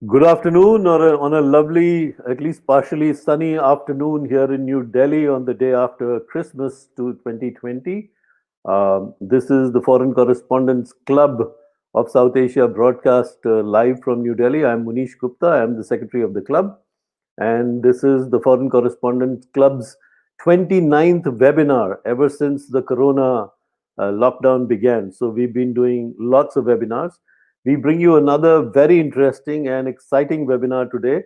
Good afternoon, or on a lovely, at least partially sunny afternoon here in New Delhi on the day after Christmas to 2020. This is the Foreign Correspondents Club of South Asia broadcast live from New Delhi. I'm Munish Gupta, I'm the secretary of the club, and this is the Foreign Correspondents Club's 29th webinar ever since the Corona lockdown began. So we've been doing lots of webinars. We bring you another very interesting and exciting webinar today.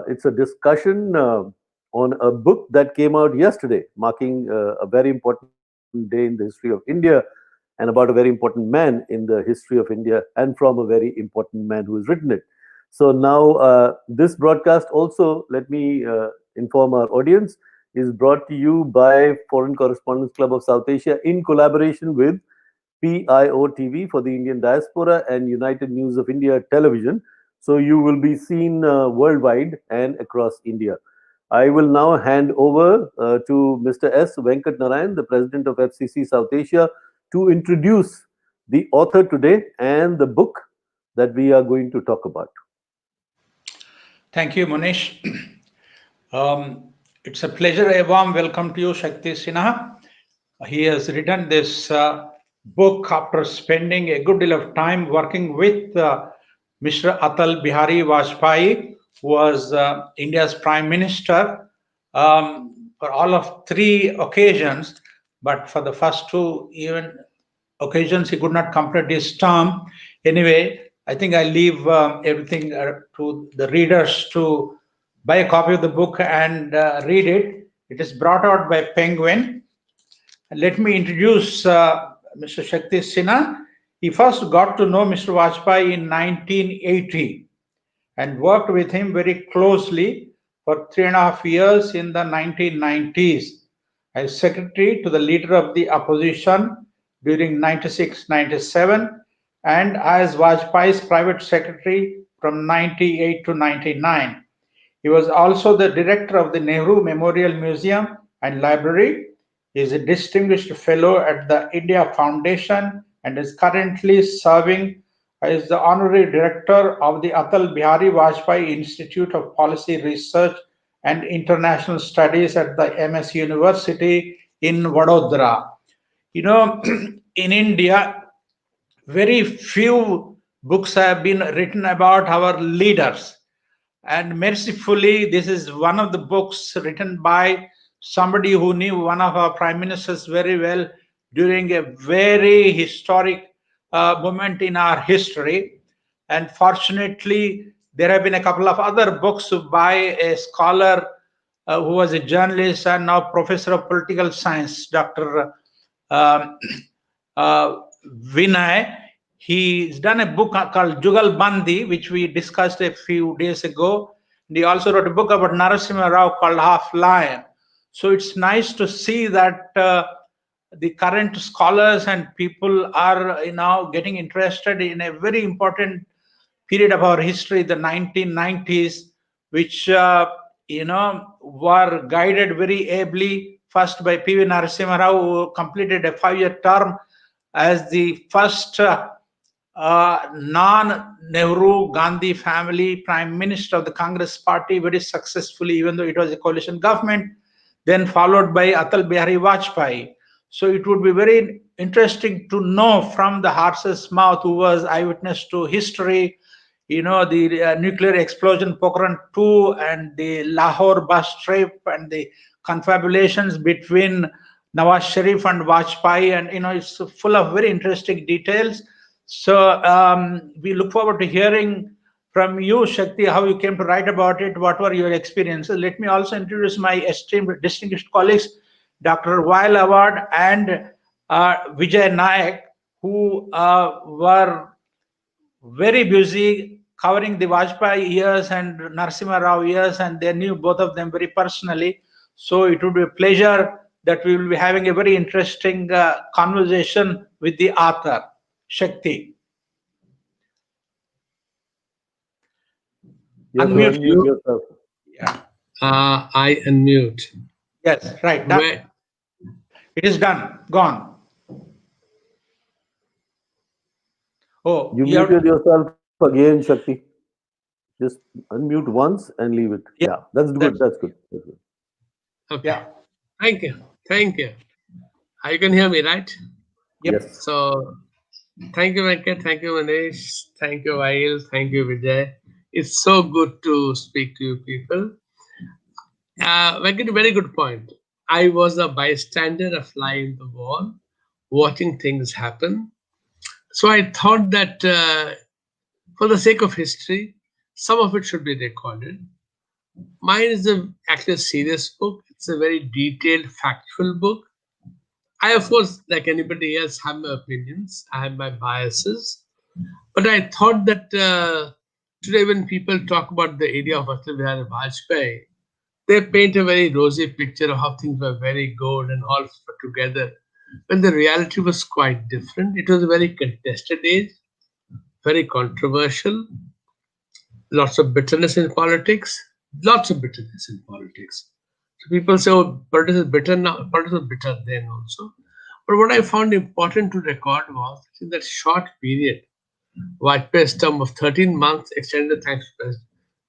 It's a discussion on a book that came out yesterday, marking a very important day in the history of India and about a very important man in the history of India and from a very important man who has written it. So now, this broadcast also, let me inform our audience, is brought to you by Foreign Correspondents Club of South Asia in collaboration with PIO-TV for the Indian diaspora and United News of India television. So you will be seen worldwide and across India. I will now hand over to Mr. S. Venkat Narayan, the president of FCC South Asia, to introduce the author today and the book that we are going to talk about. Thank you, Munish. It's a pleasure, a warm welcome to you, Shakti Sinha. He has written this book after spending a good deal of time working with Mr. Atal Bihari Vajpayee, who was India's Prime Minister for all of three occasions, but for the first two even occasions he could not complete his term. Anyway, I think I leave everything to the readers to buy a copy of the book and read it. It is brought out by Penguin. Let me introduce Mr. Shakti Sinha. He first got to know Mr. Vajpayee in 1980 and worked with him very closely for 3.5 years in the 1990s as secretary to the leader of the opposition during 96-97 and as Vajpayee's private secretary from 98 to 99. He was also the director of the Nehru Memorial Museum and Library. He is a distinguished fellow at the India Foundation and is currently serving as the honorary director of the Atal Bihari Vajpayee Institute of Policy Research and International Studies at the MS University in Vadodara. You know, in India, very few books have been written about our leaders. And mercifully, this is one of the books written by somebody who knew one of our prime ministers very well during a very historic moment in our history. And fortunately, there have been a couple of other books by a scholar who was a journalist and now professor of political science, Dr. um, uh, Vinay. He's done a book called Jugal Bandi, which we discussed a few days ago. And he also wrote a book about Narasimha Rao called Half Lion. So it's nice to see that the current scholars and people are getting interested in a very important period of our history, the 1990s, which were guided very ably first by P.V. Narasimha Rao, who completed a 5-year term as the first non-Nehru Gandhi family prime minister of the Congress party very successfully, even though it was a coalition government, then followed by Atal Bihari Vajpayee. So it would be very interesting to know from the horse's mouth, who was eyewitness to history, the nuclear explosion Pokhran 2 and the Lahore bus trip and the confabulations between Nawaz Sharif and Vajpayee, and it's full of very interesting details. So we look forward to hearing from you, Shakti, how you came to write about it. What were your experiences? Let me also introduce my esteemed, distinguished colleagues, Dr. Weil Award and Vijay Nayak, who were very busy covering the Vajpayee years and Narasimha Rao years, and they knew both of them very personally. So it would be a pleasure that we will be having a very interesting conversation with the author, Shakti. You have to Unmute. unmute yourself. Yeah. I unmute. Yes, right. Done. Where, It is done. Gone. Oh, You you have muted yourself again, Shakti. Just unmute once and leave it. Yeah, Yeah, that's good. that's That's good. That's good. Okay. yeah, Thank you. Thank you. You can hear me, right? yep. Yes. So, thank you, Venkat. Thank you, Manish. Thank you, Vail. Thank you, Vijay. It's so good to speak to you people. Venkat, very good point. I was a bystander, a fly in the wall, watching things happen. So I thought that for the sake of history, some of it should be recorded. Mine is actually a serious book. It's a very detailed, factual book. I, of course, like anybody else, have my opinions. I have my biases. But I thought that today, when people talk about the area of Atal Bihari Vajpayee, they paint a very rosy picture of how things were very good and all put together. When the reality was quite different, it was a very contested age, very controversial, lots of bitterness in politics, lots of bitterness in politics. So people say, oh, politics is bitter now, politics was bitter then also. But what I found important to record was in that short period, Vajpayee's term of 13 months extended thanks to the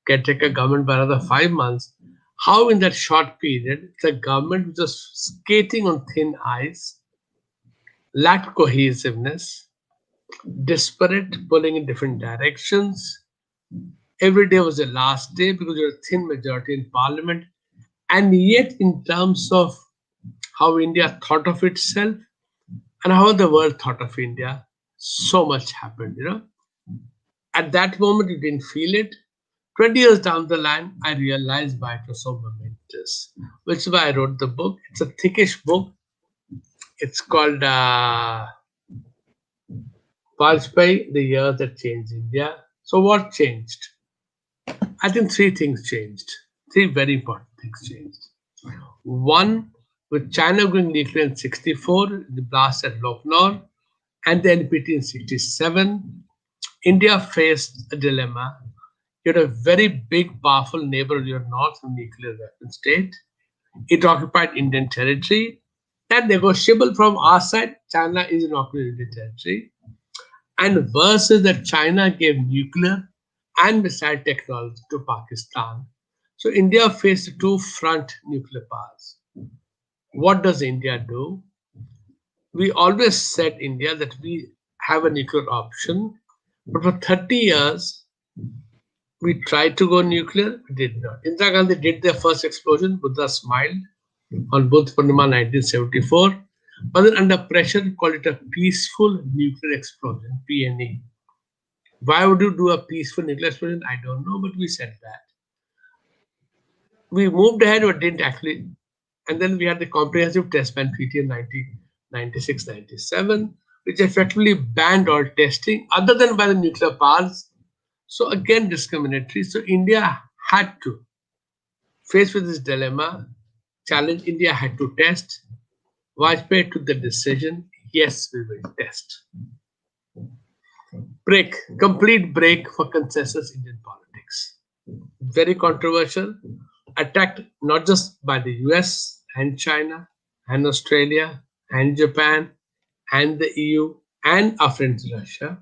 caretaker government by another 5 months, how in that short period, the government was just skating on thin ice, lacked cohesiveness, disparate, pulling in different directions. Every day was the last day because there was a thin majority in parliament. And yet, in terms of how India thought of itself and how the world thought of India, so much happened. At that moment, you didn't feel it. 20 years down the line, I realized why it was so momentous, which is why I wrote the book. It's a thickish book. It's called Vajpayee, the Year That Changed India. So, what changed? I think three things changed. Three very important things changed. One, with China going nuclear in 64, the blast at Loknor, and the NPT in 67, India faced a dilemma. You had a very big, powerful neighbor in your north, a nuclear weapon state. It occupied Indian territory. And negotiable from our side, China is an occupied Indian territory. And worse is that China gave nuclear and missile technology to Pakistan. So India faced two front nuclear powers. What does India do? We always said India that we have a nuclear option, but for 30 years we tried to go nuclear, we did not. Indira Gandhi did their first explosion, Buddha smiled on Buddha Purnima 1974, but then under pressure called it a peaceful nuclear explosion, PNE. Why would you do a peaceful nuclear explosion? I don't know, but we said that. We moved ahead but didn't actually. And then we had the Comprehensive Test Ban Treaty in 1996-97, which effectively banned all testing other than by the nuclear powers. So again, discriminatory. So India had to, faced with this dilemma, challenge, India had to test. Vajpayee took the decision, yes, we will test. Break, complete break for consensus Indian politics. Very controversial, attacked not just by the US and China and Australia and Japan and the EU and our friends Russia,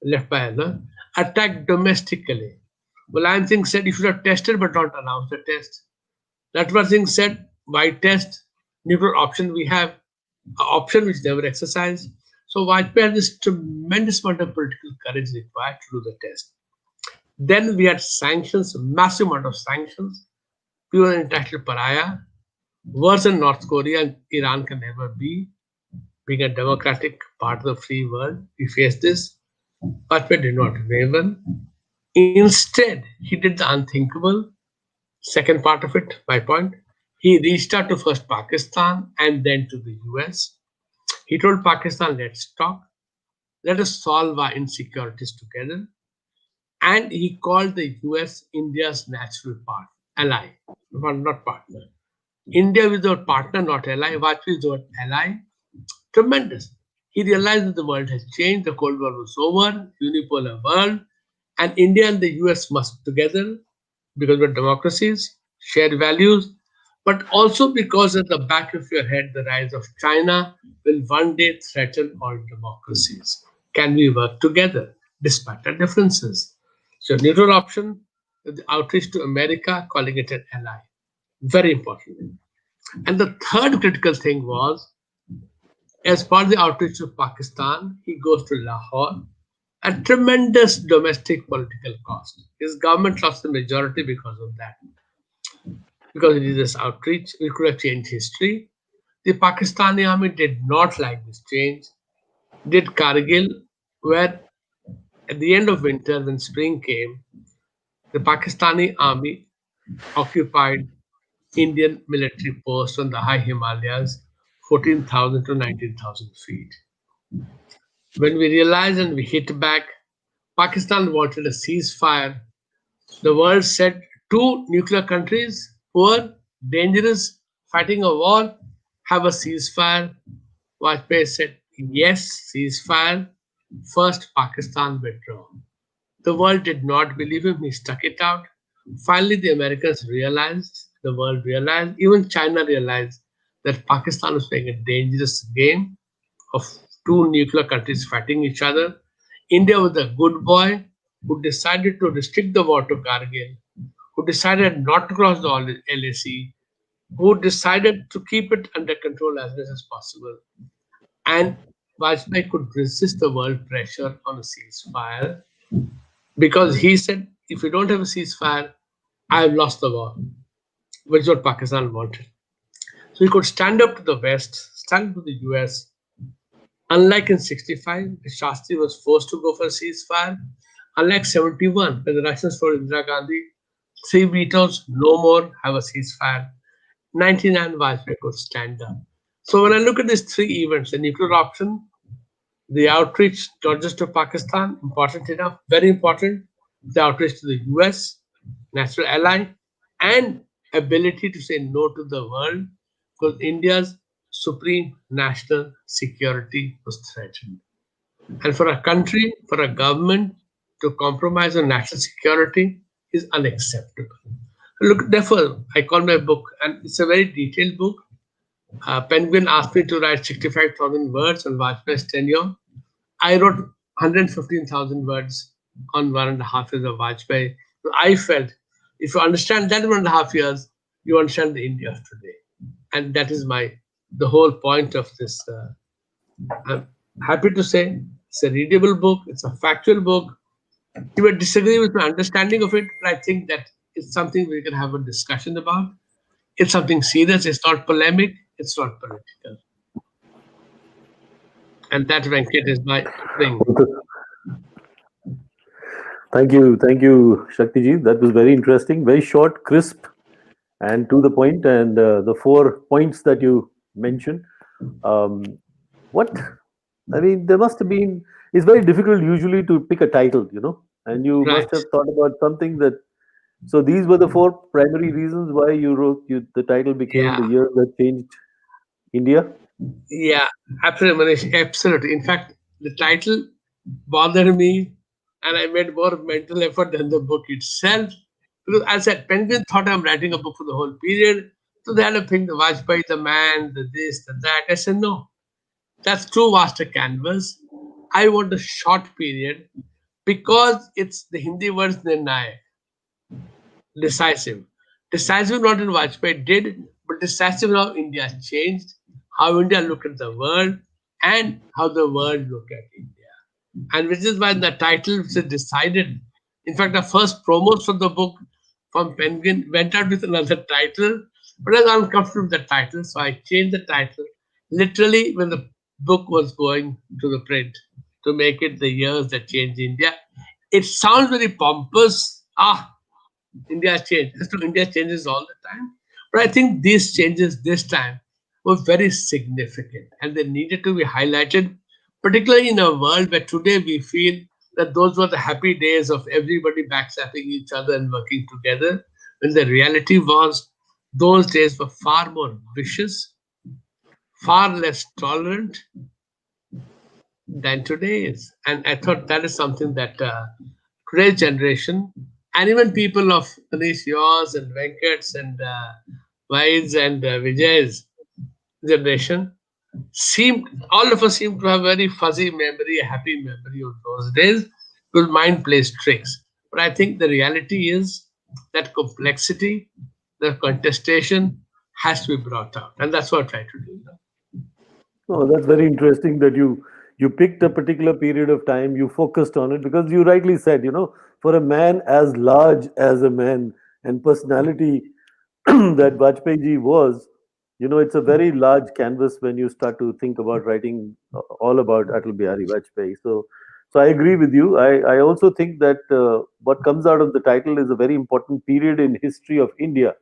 left by other, attacked domestically. Mulayam Singh said you should have tested but not announced the test. Ratwar Singh said, why test? Nuclear option we have, an option which never exercised. So Vajpayee had this tremendous amount of political courage required to do the test. Then we had sanctions, massive amount of sanctions. We were an entitled pariah, worse than North Korea and Iran can never be. Being a democratic part of the free world, we faced this. Vajpayee did not waver. Instead, he did the unthinkable. Second part of it, my point. He reached out to first Pakistan and then to the US. He told Pakistan, let's talk. Let us solve our insecurities together. And he called the US India's natural ally, not partner. India is our partner, not ally. Vajpayee is our ally. Tremendous. He realized that the world has changed, the Cold War was over, unipolar world, and India and the US must together because we're democracies, share values, but also because at the back of your head, the rise of China will one day threaten all democracies. Can we work together despite our differences? So, neutral option, the outreach to America, calling it an ally. Very important. And the third critical thing was, as part of the outreach to Pakistan, he goes to Lahore at tremendous domestic political cost. His government lost the majority because of that. Because it is this outreach, it could have changed history. The Pakistani army did not like this change. Did Kargil, where at the end of winter, when spring came, the Pakistani army occupied Indian military posts on the high Himalayas, 14,000 to 19,000 feet. When we realized and we hit back, Pakistan wanted a ceasefire. The world said two nuclear countries, poor, dangerous, fighting a war, have a ceasefire. Vajpayee said, yes, ceasefire. First, Pakistan withdraw. The world did not believe him. He stuck it out. Finally, the Americans realized, the world realized, even China realized that Pakistan was playing a dangerous game of two nuclear countries fighting each other. India was a good boy who decided to restrict the war to Kargil, who decided not to cross the LAC, who decided to keep it under control as much as possible. And Vajpayee could resist the world pressure on a ceasefire because he said, if we don't have a ceasefire, I have lost the war, which is what Pakistan wanted. So he could stand up to the West, stand up to the US. Unlike in 65, Shastri was forced to go for a ceasefire. Unlike 71, when the Russians told Indira Gandhi, 3 vetoes, no more, have a ceasefire. 99, Vajpayee could stand up. So when I look at these three events, the nuclear option, the outreach not just to Pakistan, important enough, very important, the outreach to the US, natural ally, and ability to say no to the world because India's supreme national security was threatened. And for a country, for a government to compromise on national security is unacceptable. Look, therefore, I call my book, and it's a very detailed book. Penguin asked me to write 65,000 words on Vajpayee's tenure. I wrote 115,000 words on 1.5 years of Vajpayee. So I felt if you understand that 1.5 years, you understand the India of today. And that is the whole point of this. I'm happy to say it's a readable book, it's a factual book. You may disagree with my understanding of it, but I think that it's something we can have a discussion about. It's something serious, it's not polemic, it's not political. And that, Venkat, is my thing. Thank you, Shakti ji. That was very interesting, very short, crisp, and to the point. And the 4 points that you mentioned. What I mean, there must have been. It's very difficult usually to pick a title, and you Right. must have thought about something that. So these were the 4 primary reasons why you wrote. The title became Yeah. The Year That Changed India. Yeah, absolutely, Manish. Absolutely. In fact, the title bothered me, and I made more mental effort than the book itself. Because as I said, Penguin thought I'm writing a book for the whole period. So they had to think the Vajpayee, the man, the this, the that. I said, no, that's too vast a canvas. I want a short period because it's the Hindi words Nirnayak, decisive. Decisive not in Vajpayee did, but decisive how India changed, how India looked at the world, and how the world looked at India. And which is why the title was decided. In fact, the first promos for the book from Penguin went out with another title, but I was uncomfortable with the title, so I changed the title literally when the book was going to the print to make it The Years That Changed India. It sounds very pompous. India has changed. As to India changes all the time. But I think these changes this time were very significant and they needed to be highlighted, particularly in a world where today we feel that those were the happy days of everybody backstabbing each other and working together. When the reality was, those days were far more vicious, far less tolerant than today is. And I thought that is something that today's generation and even people of Manish, yours and Venkat's and Vaid's and Vijay's generation all of us seem to have very fuzzy memory, a happy memory of those days because mind plays tricks. But I think the reality is that complexity, the contestation has to be brought out. And that's what I try to do. Oh, that's very interesting that you picked a particular period of time, you focused on it because you rightly said, for a man as large as a man and personality that Vajpayee ji was, it's a very large canvas when you start to think about writing all about Atal Bihari Vajpayee. So I agree with you. I also think that what comes out of the title is a very important period in history of India.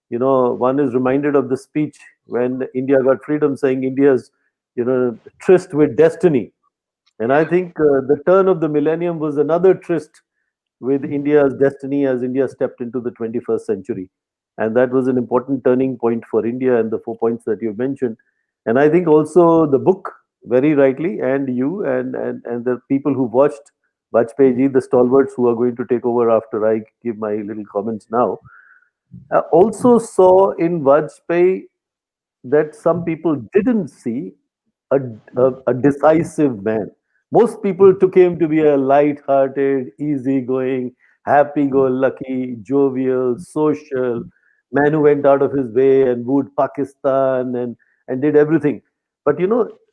One is reminded of the speech when India got freedom, saying India's, tryst with destiny. And I think the turn of the millennium was another tryst with India's destiny as India stepped into the 21st century. And that was an important turning point for India and the 4 points that you mentioned. And I think also the book, very rightly, and you and the people who watched Vajpayee ji, the stalwarts who are going to take over after I give my little comments now, also saw in Vajpayee that some people didn't see a decisive man. Most people took him to be a light-hearted, easygoing, happy-go-lucky, jovial, social man who went out of his way and wooed Pakistan and did everything. But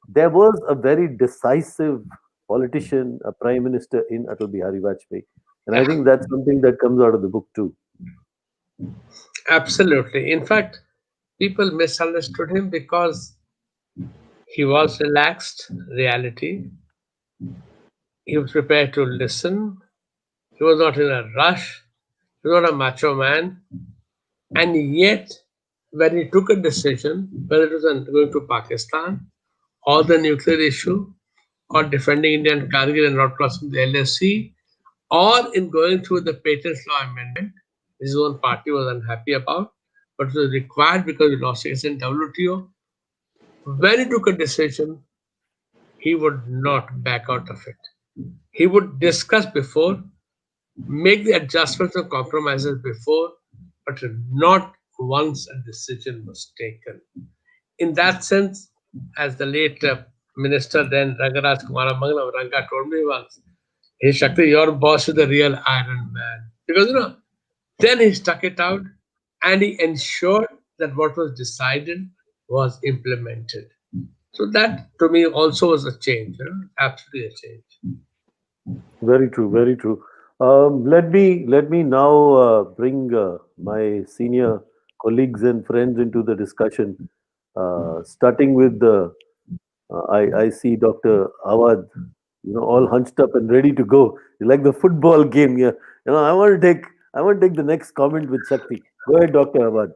there was a very decisive politician, a prime minister in Atal Bihari Vajpayee. And I Yeah, think that's something that comes out of the book too. absolutely. In fact, people misunderstood him because he was relaxed, reality. He was prepared to listen. He was not in a rush. He was not a macho man. And yet, when he took a decision, whether it was on going to Pakistan or the nuclear issue or defending India and Kargil and not crossing the LSC or in going through the Patents Law Amendment, his own party was unhappy about, but it was required because we lost against in WTO. When he took a decision, he would not back out of it. He would discuss before, make the adjustments or compromises before, but not once a decision was taken. In that sense, as the late minister then Rangaraj Kumara Mangalam Ranga told me once, hey Shakti, your boss is the real Iron Man. Because then he stuck it out and he ensured that what was decided was implemented. So that to me also was a change, absolutely a change. Very true, very true. Let me now bring my senior colleagues and friends into the discussion. Starting with I see Dr. Awad, all hunched up and ready to go. Like the football game here. I want to take the next comment with Shakti. Go ahead, Dr. Awad.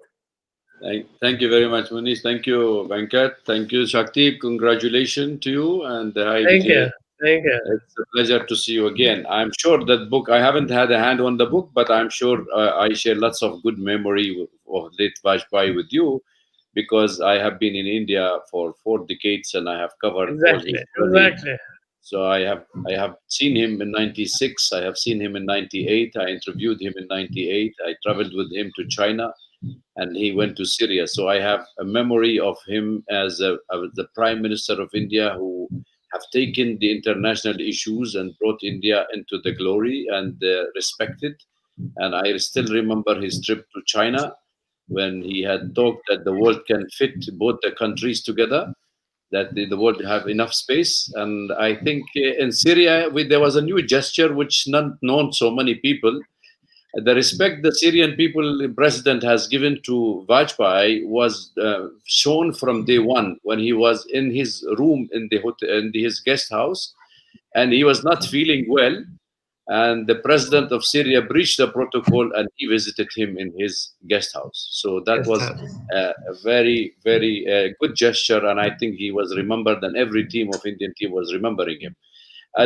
Thank you very much, Manish. Thank you, Venkat. Thank you, Shakti. Congratulations to you and hi, Thank Vijay. you. Thank you. It's a pleasure to see you again. I'm sure that book, I haven't had a hand on the book, but I'm sure I share lots of good memory of late Vajpayee with you because I have been in India for 4 decades and I have covered all his Exactly. journey. Exactly. So I have seen him in '96. I have seen him in '98. I interviewed him in '98. I traveled with him to China, and he went to Syria. So I have a memory of him as the Prime Minister of India who have taken the international issues and brought India into the glory and respected. And I still remember his trip to China when he had talked that the world can fit both the countries together, that the world have enough space. And I think in Syria, there was a new gesture which not known so many people. The respect the Syrian people, the president has given to Vajpayee was shown from day one when he was in his room in the hotel, in his guest house, and he was not feeling well. And the president of Syria breached the protocol and he visited him in his guest house. So that Yes, was sir. a very, very good gesture. And I think he was remembered, and every team of Indian team was remembering him.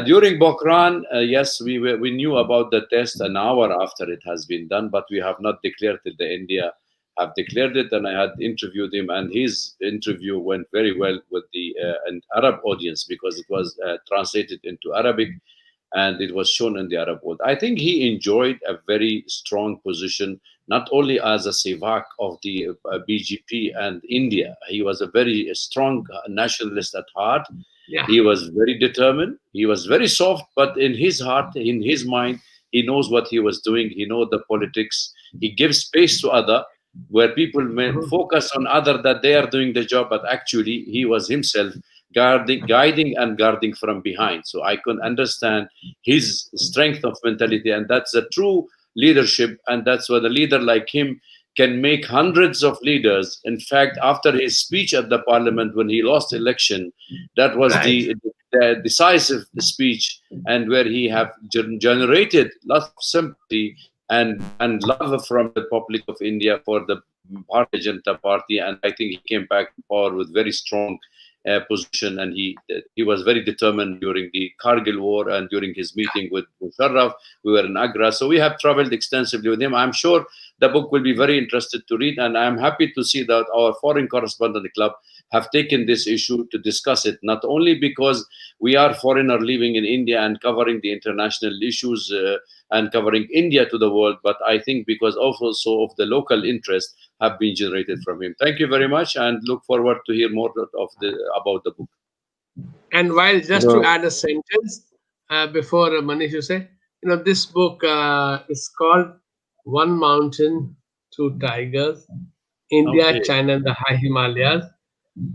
During Bokran, yes, we knew about the test an hour after it has been done, but we have not declared it. The India have declared it, and I had interviewed him, and his interview went very well with the an Arab audience because it was translated into Arabic and it was shown in the Arab world. I think he enjoyed a very strong position, not only as a Sevak of the BGP and India. He was a very strong nationalist at heart. Yeah. He was very determined. He was very soft, but in his heart, in his mind, He knows what he was doing. He knows the politics. He gives space to other, where people may focus on other that they are doing the job, but actually he was himself guiding and guarding from behind. So I can understand his strength of mentality, and that's a true leadership. And that's what a leader like him can make hundreds of leaders. In fact, after his speech at the parliament when he lost election, that was the decisive speech, and where he have generated lots of sympathy and love from the public of India for the Bharatiya Janata Party. And I think he came back to power with very strong position, and he was very determined during the Kargil war and during his meeting with Musharraf. We were in Agra, so we have traveled extensively with him. I'm sure the book will be very interested to read, and I'm happy to see that our Foreign Correspondent Club have taken this issue to discuss it, not only because we are foreigner living in India and covering the international issues and covering India to the world, but I think because also of the local interest have been generated from him. Thank you very much, and look forward to hear more about the book. And while just to add a sentence before Manish, you say, this book is called One Mountain, Two Tigers, India, Okay. China, and the High Himalayas.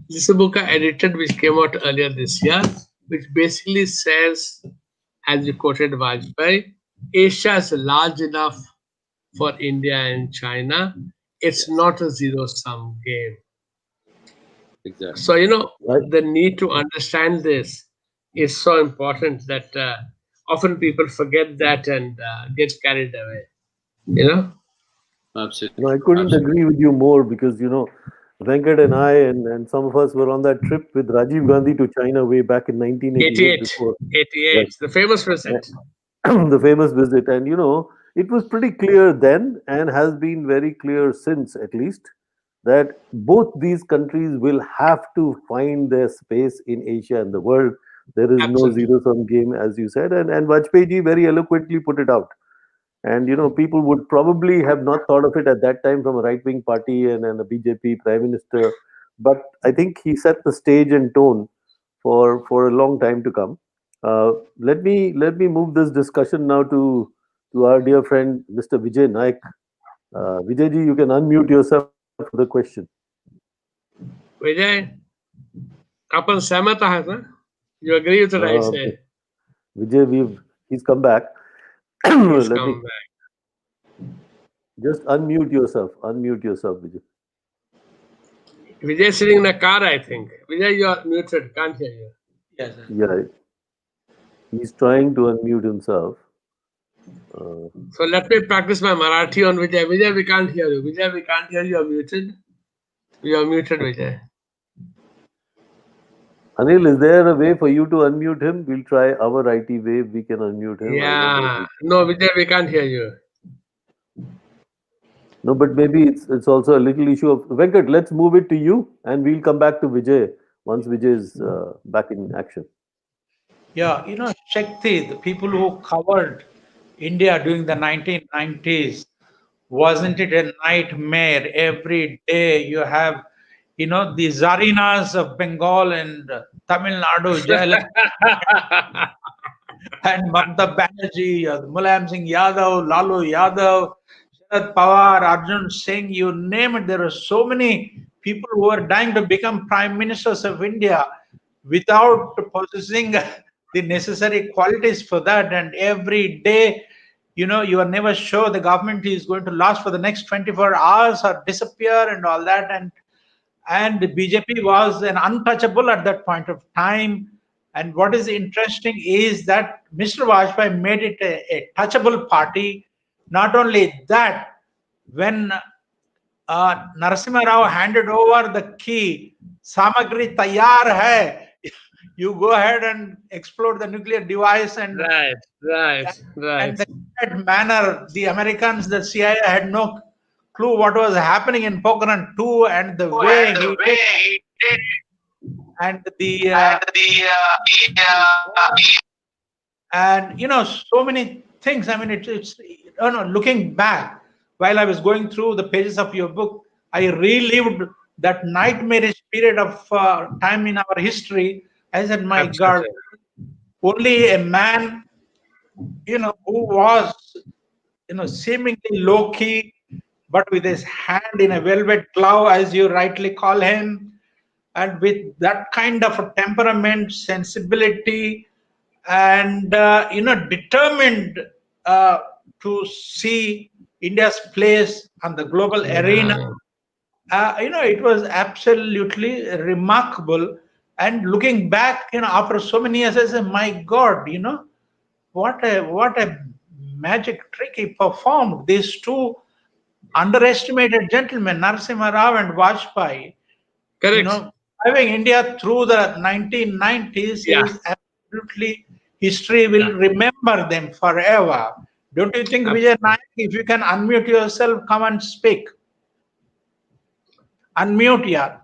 This is a book I edited, which came out earlier this year, which basically says, as you quoted Vajpayee, Asia is large enough for India and China. It's not a zero-sum game. Exactly. So, the need to understand this is so important that often people forget that and get carried away. Absolutely. I couldn't agree with you more because, Venkat and I and some of us were on that trip with Rajiv Gandhi to China way back in 1988. 88, the famous visit. The famous visit. And, it was pretty clear then and has been very clear since, at least, that both these countries will have to find their space in Asia and the world. There is no zero-sum game, as you said. And Vajpayee ji very eloquently put it out. And, people would probably have not thought of it at that time from a right-wing party and a BJP prime minister. But I think he set the stage and tone for a long time to come. Let me move this discussion now to our dear friend, Mr. Vijay Naik. Vijay ji, you can unmute yourself for the question. Vijay, अपन सहमत है ना? You agree with what I say? Vijay, he's come back. He's come back. Just unmute yourself. Unmute yourself, Vijay. Vijay is sitting in a car, I think. Vijay, you are muted. Can't hear you. Yes, sir. Yeah. He's trying to unmute himself. So let me practice my Marathi on Vijay. Vijay, we can't hear you. Vijay, we can't hear you. You're muted. You are muted, Vijay. Anil, is there a way for you to unmute him? We'll try our IT way. We can unmute him. Yeah. No, Vijay, we can't hear you. No, but maybe it's also a little issue of Venkat. Let's move it to you, and we'll come back to Vijay once Vijay is back in action. Yeah, Shakti, the people who covered India during the 1990s, wasn't it a nightmare? Every day you have, the Zarinas of Bengal and Tamil Nadu, Jayalakshmi and Mamata Banerjee, Mulayam Singh Yadav, Lalu Yadav, Sharad Pawar, Arjun Singh, you name it. There are so many people who are dying to become prime ministers of India without possessing the necessary qualities for that. And every day, you are never sure the government is going to last for the next 24 hours or disappear and all that. And the BJP was an untouchable at that point of time. And what is interesting is that Mr. Vajpayee made it a touchable party. Not only that, when Narasimha Rao handed over the key, Samagri Tayar hai, you go ahead and explode the nuclear device. And Right. And that manner, the Americans, the CIA had no clue what was happening in Pokhran 2 and the way he did. And so many things. I mean, it's looking back, while I was going through the pages of your book, I relived that nightmarish period of time in our history. I said, my God, only a man, who was seemingly low key, but with his hand in a velvet glove, as you rightly call him, and with that kind of a temperament, sensibility, and determined to see India's place on the global arena. It was absolutely remarkable. And looking back, after so many years, I said, my God, what a magic trick he performed. These two underestimated gentlemen, Narasimha Rao and Vajpayee, Correct. driving India through the 1990s Yeah. is absolutely, history will remember them forever. Don't you think, Vijay Absolutely. Nayak, if you can unmute yourself, come and speak. Unmute, yeah.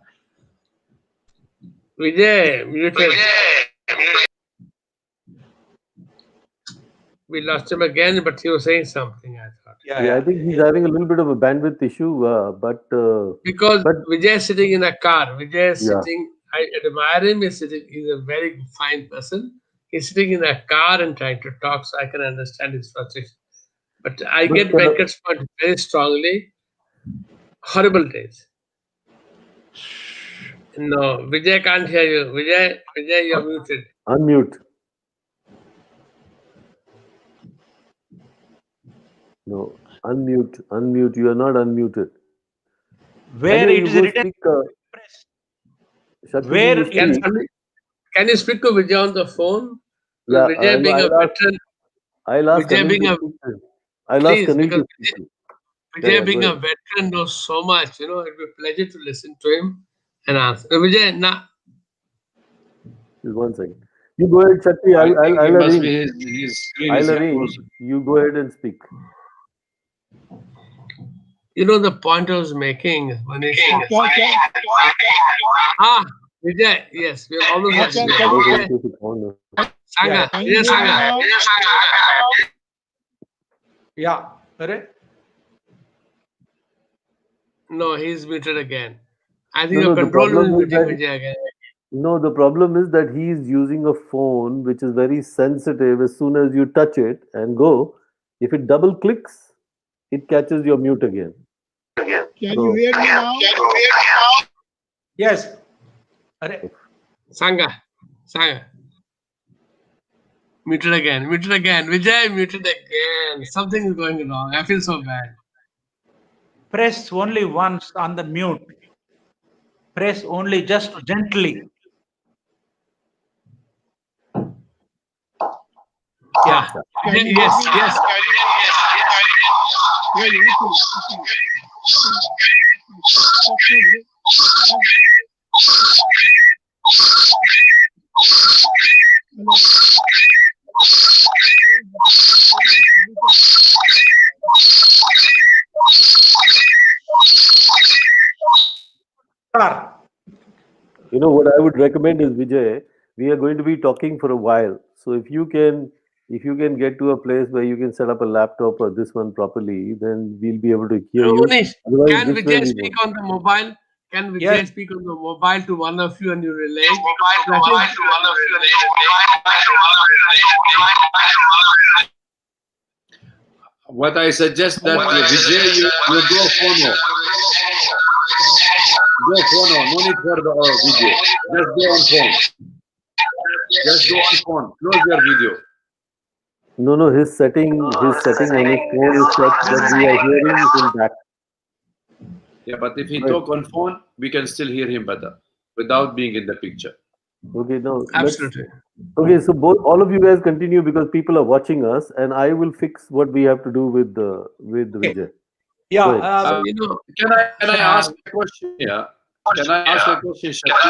Vijay, muted. We lost him again, but he was saying something, I thought. Yeah, I think he's having a little bit of a bandwidth issue, Because but Vijay is sitting in a car. Vijay is Yeah. sitting, I admire him. He's a very fine person. He's sitting in a car and trying to talk, so I can understand his frustration. But I get Venkat's point very strongly. Horrible days. No, Vijay can't hear you. Vijay, you're muted. unmute. No, unmute. You are not unmuted. Where Anyway, it you is go written, speak, Shakti, where you it speak. Can you speak to Vijay on the phone? Yeah, Vijay being a veteran, I'll ask Vijay Anil being to a speak to him. I'll ask please, Anil because to speak to him. Vijay Yeah, being go a ahead. veteran knows so much. It'd be a pleasure to listen to him and answer. Vijay, Just 1 second. You go ahead, Shakti. I think I'll he must arrange. be his screen I'll is arrange. closed. You go ahead and speak. the point I was making when he Vijay, yes, we're almost Yes, at sir. Vijay. Sangha, Can Vijay you hear me Sangha. now? yeah. Correct? No, he's muted again. I think No, your the control is problem is muting that Vijay again. no, the problem is that he is using a phone which is very sensitive. As soon as you touch it and go, if it double clicks, it catches your mute again. Can you So, hear me now? Yes. Correct. Sangha. Muted again. Vijay, muted again. Something is going wrong. I feel so bad. Press only once on the mute. Press only just gently. Yeah. Yes. Sir. you know what I would recommend is Vijay. We are going to be talking for a while, so if you can get to a place where you can set up a laptop or this one properly, then we'll be able to hear you. Manish, Otherwise, can this way Vijay we speak won't. on the mobile? Can Vijay Yes. speak on the mobile to one of you and you relay? What I suggest that Vijay, you go phono. Go phono. No need for the video. Just go on phone. Just go on phone. Close your video. No, his setting on his phone is such that we are hearing him back. Yeah, but if he Right. talk on phone, we can still hear him better without being in the picture. Okay, now Absolutely. Okay, so all of you guys continue because people are watching us, and I will fix what we have to do with Vijay. Yeah. Go ahead. Can I ask a question? Yeah. Can I ask a question, Shakti?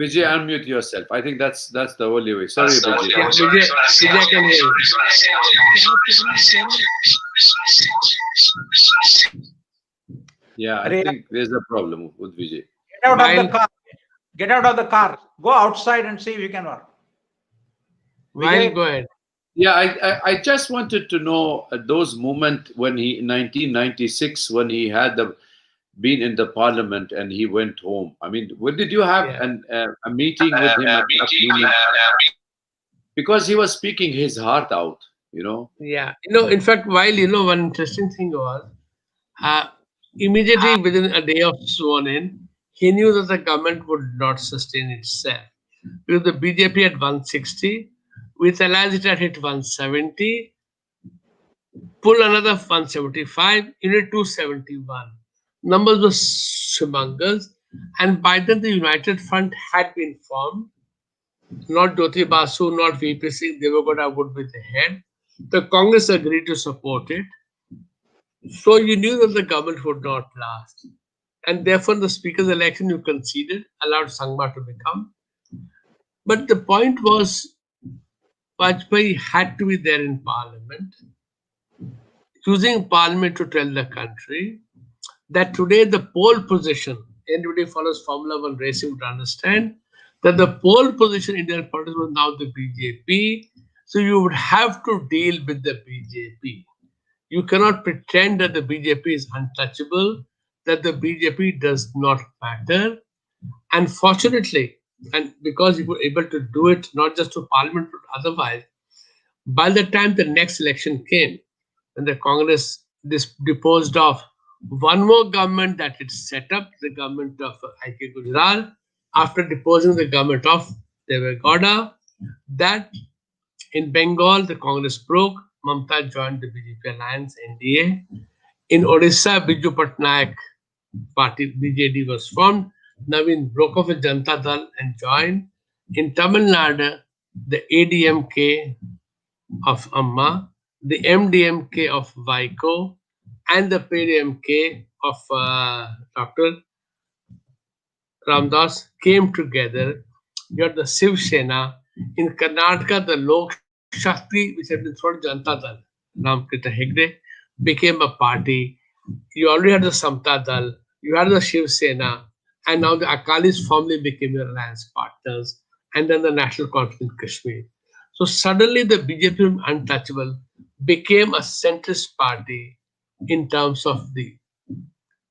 Vijay, unmute yourself. I think that's the only way. Sorry, Vijay. Vijay can hear you. Yeah, I think there's a problem with Vijay. Get out of the car. Get out of the car. Go outside and see if you can work. While go ahead. Yeah, I just wanted to know those moments when he, in 1996, when he had been in the parliament and he went home. I mean, what did you have a meeting with him at that moment? Because he was speaking his heart out, you know. Yeah. In fact, while, one interesting thing was, immediately within a day of sworn in, he knew that the government would not sustain itself. Because the BJP at 160, with allies it had hit 170, pull another 175, unit 271. Numbers were humongous, and by then the United Front had been formed. Not Jyoti Basu, not VP Singh Devagowda would be the head. The Congress agreed to support it. So you knew that the government would not last. And therefore, the speaker's election you conceded, allowed Sangma to become. But the point was, Vajpayee had to be there in parliament, using parliament to tell the country that today the pole position, anybody who follows Formula One racing would understand that the pole position in Indian politics was now the BJP. So you would have to deal with the BJP. You cannot pretend that the BJP is untouchable, that the BJP does not matter. And fortunately, and because you were able to do it not just to parliament but otherwise, by the time the next election came, when the Congress disposed of one more government that it set up, the government of I.K. Gujral, after deposing the government of Devagowda, that in Bengal the Congress broke, Mamta joined the BJP alliance, NDA. In Odisha, Biju Patnaik party, BJD was formed. Naveen broke off with Janata Dal and joined. In Tamil Nadu, the ADMK of Amma, the MDMK of Vaiko, and the PDMK of Dr. Ramdas came together. You had the Shiv Sena. In Karnataka, the Lok Shakti, which had been thrown Janata Dal, Ramkrita Hegde, became a party. You already had the Samta Dal, you had the Shiv Sena, and now the Akalis formally became your alliance partners, and then the National Conference in Kashmir. So suddenly the BJP untouchable became a centrist party in terms of the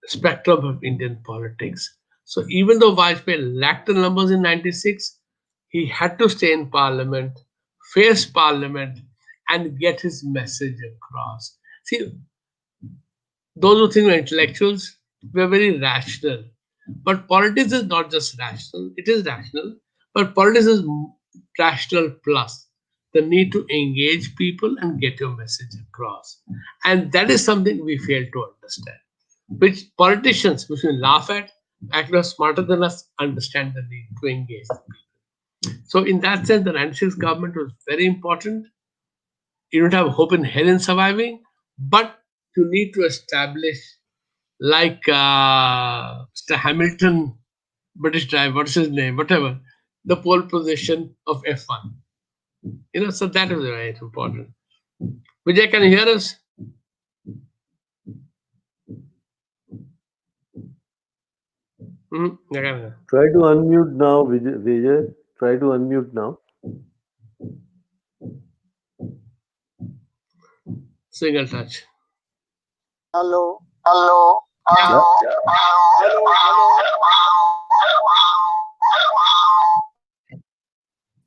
spectrum of Indian politics. So even though Vajpayee lacked the numbers in 96, he had to stay in parliament, face parliament, and get his message across. See, those who think we're intellectuals, we're very rational. But politics is not just rational, it is rational, but politics is rational plus the need to engage people and get your message across. And that is something we fail to understand. Which politicians, which we laugh at, actually are smarter than us, understand the need to engage people. So in that sense, the 96 government was very important. You don't have hope in hell in surviving, but you need to establish, like Mr. Hamilton, British driver, what's his name, whatever, the pole position of F1. So that is very important. Vijay, can you hear us? Try to unmute now, Vijay. Try to unmute now. Single touch. Hello. Hello. Hello.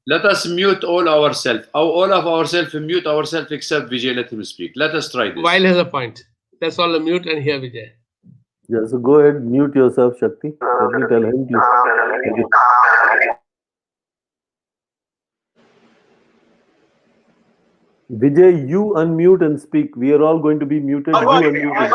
Let us mute all ourselves. All of ourselves mute ourselves except Vijay. Let him speak. Let us try this. While has a point. Let's all mute and hear Vijay. Yeah, so go ahead, mute yourself, Shakti. Let me tell him, please. Vijay, you unmute and speak. We are all going to be muted. You unmute and speak.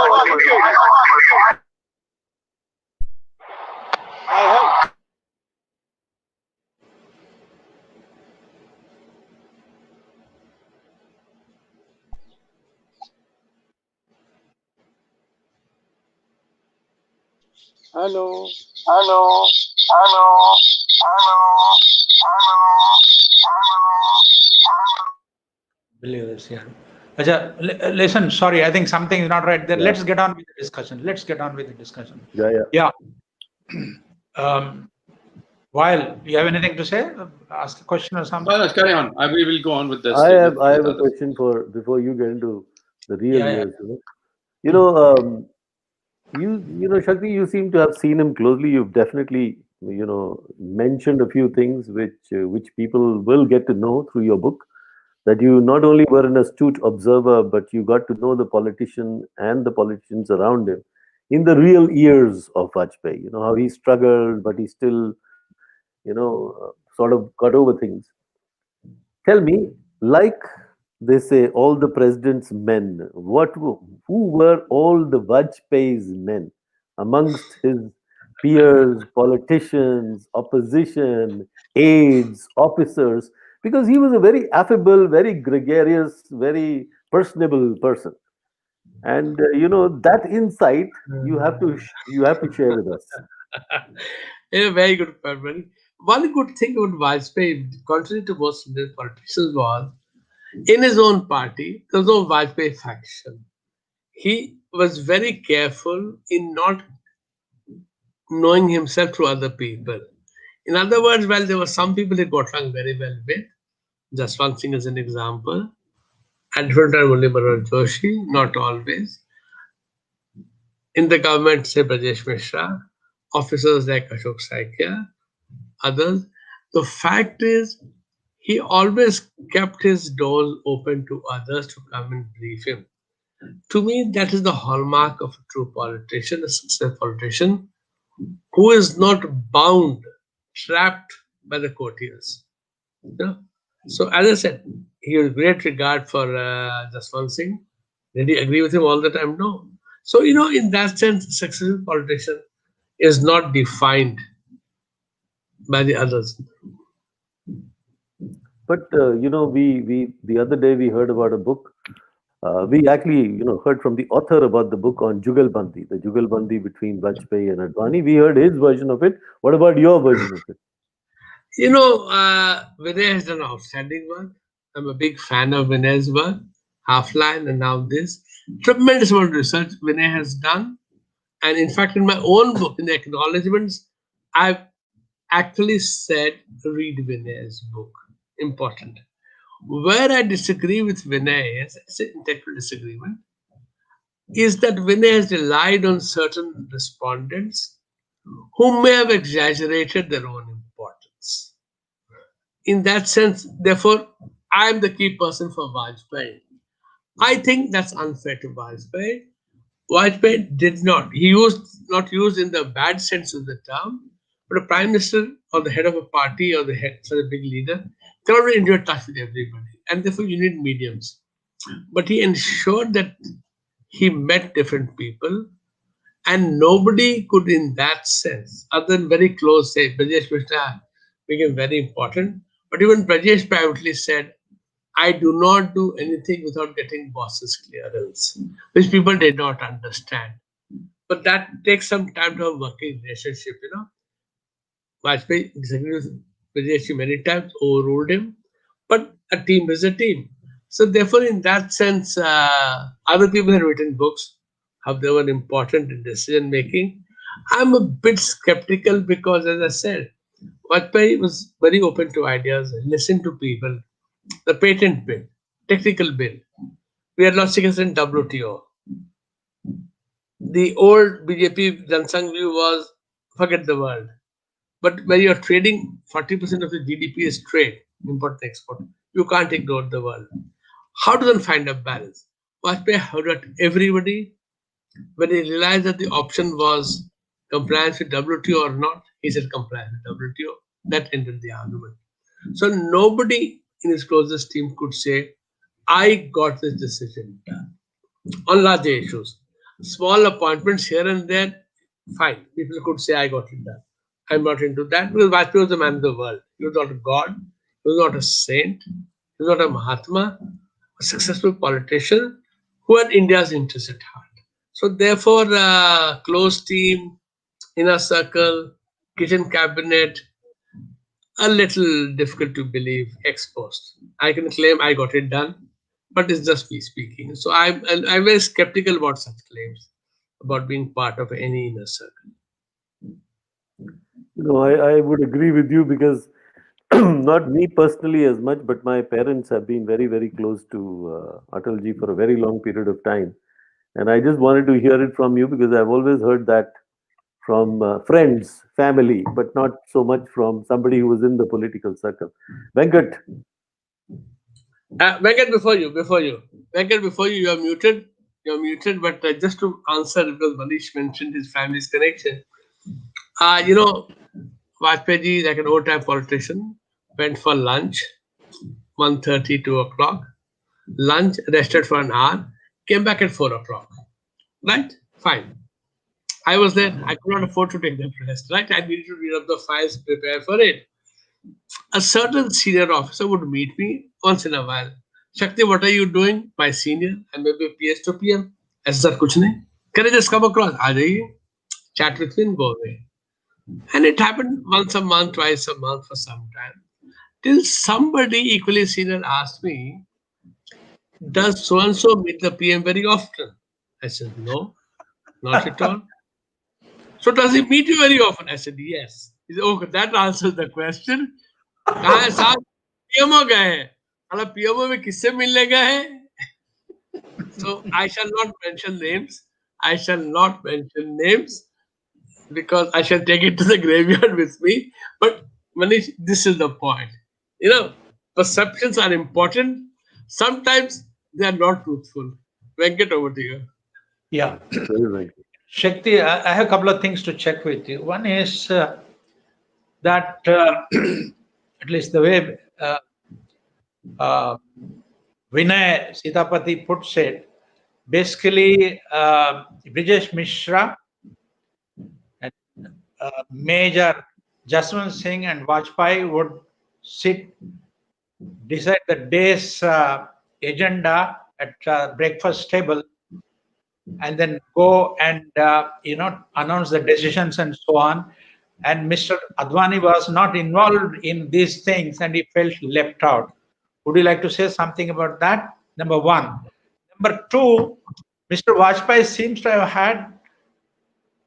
Hello. Hello. Hello. Believe this, yeah. Listen, sorry, I think something is not right there. Yeah. Let's get on with the discussion. Yeah. While you have anything to say, ask a question or something. Well, let's carry on. We will go on with this. I have a question before you get into the real news. Shakti, you seem to have seen him closely. You've definitely, mentioned a few things which people will get to know through your book. That you not only were an astute observer, but you got to know the politician and the politicians around him in the real years of Vajpayee. You know how he struggled, but he still, sort of got over things. Tell me, like they say, all the president's men, who were all the Vajpayee's men amongst his peers, politicians, opposition, aides, officers? Because he was a very affable, very gregarious, very personable person, and that insight you have to share with us. A very good point, buddy. One good thing about Vajpayee, contrary to most Indian politicians, was in his own party, there was no Vajpayee faction. He was very careful in not knowing himself through other people. In other words, while there were some people he got along very well with, just one thing as an example, at different time only Bharat Joshi, not always. In the government, say Brajesh Mishra, officers like Ashok Saikia, others. The fact is, he always kept his doors open to others to come and brief him. To me, that is the hallmark of a true politician, a successful politician, who is not bound, trapped by the courtiers. You know? So, as I said, he has great regard for Jaswant Singh. Did he agree with him all the time? No. So, in that sense, a successful politician is not defined by the others. But we the other day we heard about a book. We actually heard from the author about the book on Jugalbandi, the Jugalbandi between Vajpayee and Advani. We heard his version of it. What about your version of it? Vinay has done outstanding work. I'm a big fan of Vinay's work, Halfline, and now this. Tremendous amount of research Vinay has done. And in fact, in my own book, in the acknowledgements, I've actually said read Vinay's book. Important. Where I disagree with Vinay, it's an intellectual disagreement, is that Vinay has relied on certain respondents who may have exaggerated their own importance. In that sense, therefore, I'm the key person for Vajpayee. I think that's unfair to Vajpayee. Vajpayee did not. He used not used in the bad sense of the term, but a prime minister or the head of a party or the head for a big leader cannot really enjoy touch with everybody, and therefore you need mediums. But he ensured that he met different people, and nobody could, in that sense, other than very close, say Brajesh Mishra became very important. But even Brajesh privately said, I do not do anything without getting boss's clearance, which people did not understand. But that takes some time to have a working relationship. Vajpayee disagreed with Brajesh many times, overruled him, but a team is a team. So therefore, in that sense, other people have written books, how they were important in decision making. I'm a bit skeptical because, as I said, Vajpayee was very open to ideas, listened to people. The patent bill, technical bill. We are losing us in WTO. The old BJP Jansang view was forget the world. But when you're trading, 40% of the GDP is trade, import and export. You can't ignore the world. How does one find a balance? Vajpayee heard at everybody. When he realized that the option was compliance with WTO or not, he said compliance with WTO. That ended the argument. So nobody in his closest team could say, I got this decision done on large issues. Small appointments here and there, fine. People could say, I got it done. I'm not into that because Vajpayee was a man of the world. He was not a god. He was not a saint. He was not a Mahatma, a successful politician who had India's interest at heart. So therefore, close team, inner circle, kitchen cabinet, a little difficult to believe ex post. I can claim I got it done, but it's just me speaking. So I'm very skeptical about such claims about being part of any inner circle. I would agree with you because not me personally as much, but my parents have been very, very close to Atalji for a very long period of time. And I just wanted to hear it from you because I've always heard that from friends, family, but not so much from somebody who was in the political circle. Venkat, Venkat, before you. Venkat, before you, you're muted. You're muted, but just to answer, because Manish mentioned his family's connection. You know, Vajpayee, like an old-time politician, went for lunch, 1:30, 2 o'clock. Lunch, rested for an hour, came back at 4 o'clock. Right? Fine. I was there. I could not afford to take that rest. Right? I needed to read up the files, prepare for it. A certain senior officer would meet me once in a while. Shakti, what are you doing? My senior, I may be PS to PM. ऐसा sir कुछ नहीं. Can I just come across? आ जाइए. Chat with me and go away. And it happened once a month, twice a month for some time. Till somebody equally senior asked me, does so and so meet the PM very often? I said, no, not at all. So does he meet you very often? I said, yes. He said, okay, that answers the question. कहाँ है साहब? PMO गए हैं. मतलब PMO में किससे मिलने गए हैं? So I shall not mention names. I shall not mention names because I shall take it to the graveyard with me. But Manish, this is the point. You know, perceptions are important. Sometimes they are not truthful. Venkat, over to you. Yeah. very right. Shakti, I have a couple of things to check with you. One is that, at least the way Vinay Sitapati puts it, basically Brijesh Mishra and Major Jaswant Singh and Vajpayee would sit, decide the day's agenda at breakfast table, and then go and announce the decisions and so on. And Mr. Advani was not involved in these things, and he felt left out. Would you like to say something about that? Number one. Number two, Mr. Vajpayee seems to have had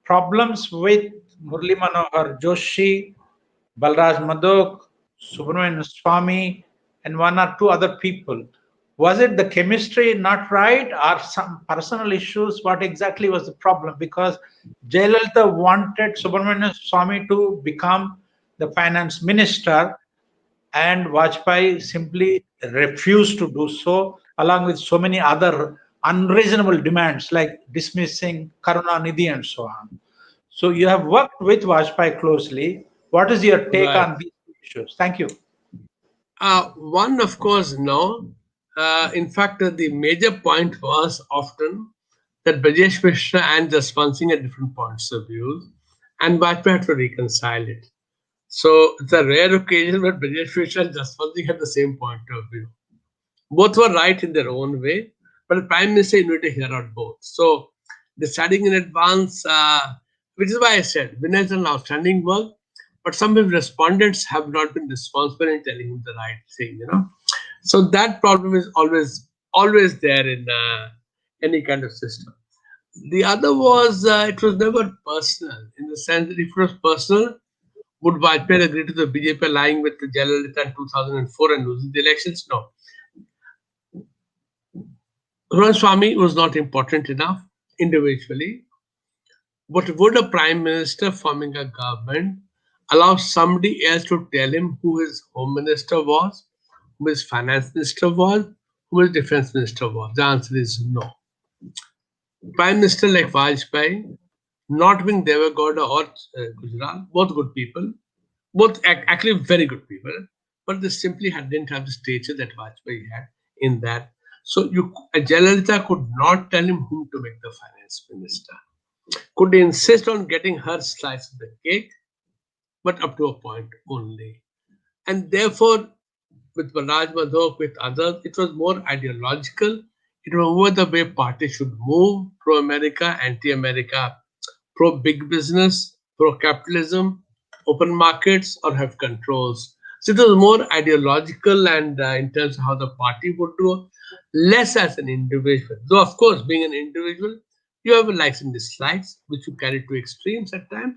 problems with Murli Manohar Joshi, Balraj Madhok, Subramanian Swamy, and one or two other people. Was it the chemistry not right, or some personal issues? What exactly was the problem? Because Jayalalitha wanted Subramanian Swamy to become the finance minister, and Vajpayee simply refused to do so, along with so many other unreasonable demands like dismissing Karunanidhi and so on. So you have worked with Vajpayee closely. What is your take Right. on these issues? Thank you. One, of course, no. In fact, the major point was often that Brajesh Mishra and Jaswant Singh had different points of view, and Vajpayee had to reconcile it. So it's a rare occasion where Brajesh Mishra and Jaswant Singh had the same point of view. Both were right in their own way, but the Prime Minister needed to hear out both. So deciding in advance, which is why I said Vinay is an outstanding work, but some of the respondents have not been responsible in telling him the right thing, So that problem is always there in any kind of system. The other was it was never personal, in the sense that if it was personal, would Vajpayee agree to the BJP allying with the Jayalalitha in 2004 and losing the elections? No. Swamy was not important enough individually. But would a prime minister forming a government allow somebody else to tell him who his home minister was, who his finance minister was, who his defense minister was? The answer is no. Prime Minister like Vajpayee, not being Devagowda or Gujarat, both good people, both actually very good people, but they simply didn't have the stature that Vajpayee had in that. So Jayalalitha could not tell him whom to make the finance minister. Could insist on getting her slice of the cake, but up to a point only. And therefore, with Balraj Madhok, with others, it was more ideological. It was more the way parties should move, pro-America, anti-America, pro-big business, pro-capitalism, open markets, or have controls. So it was more ideological and in terms of how the party would do, less as an individual. Though, of course, being an individual, you have likes and dislikes, which you carry to extremes at times.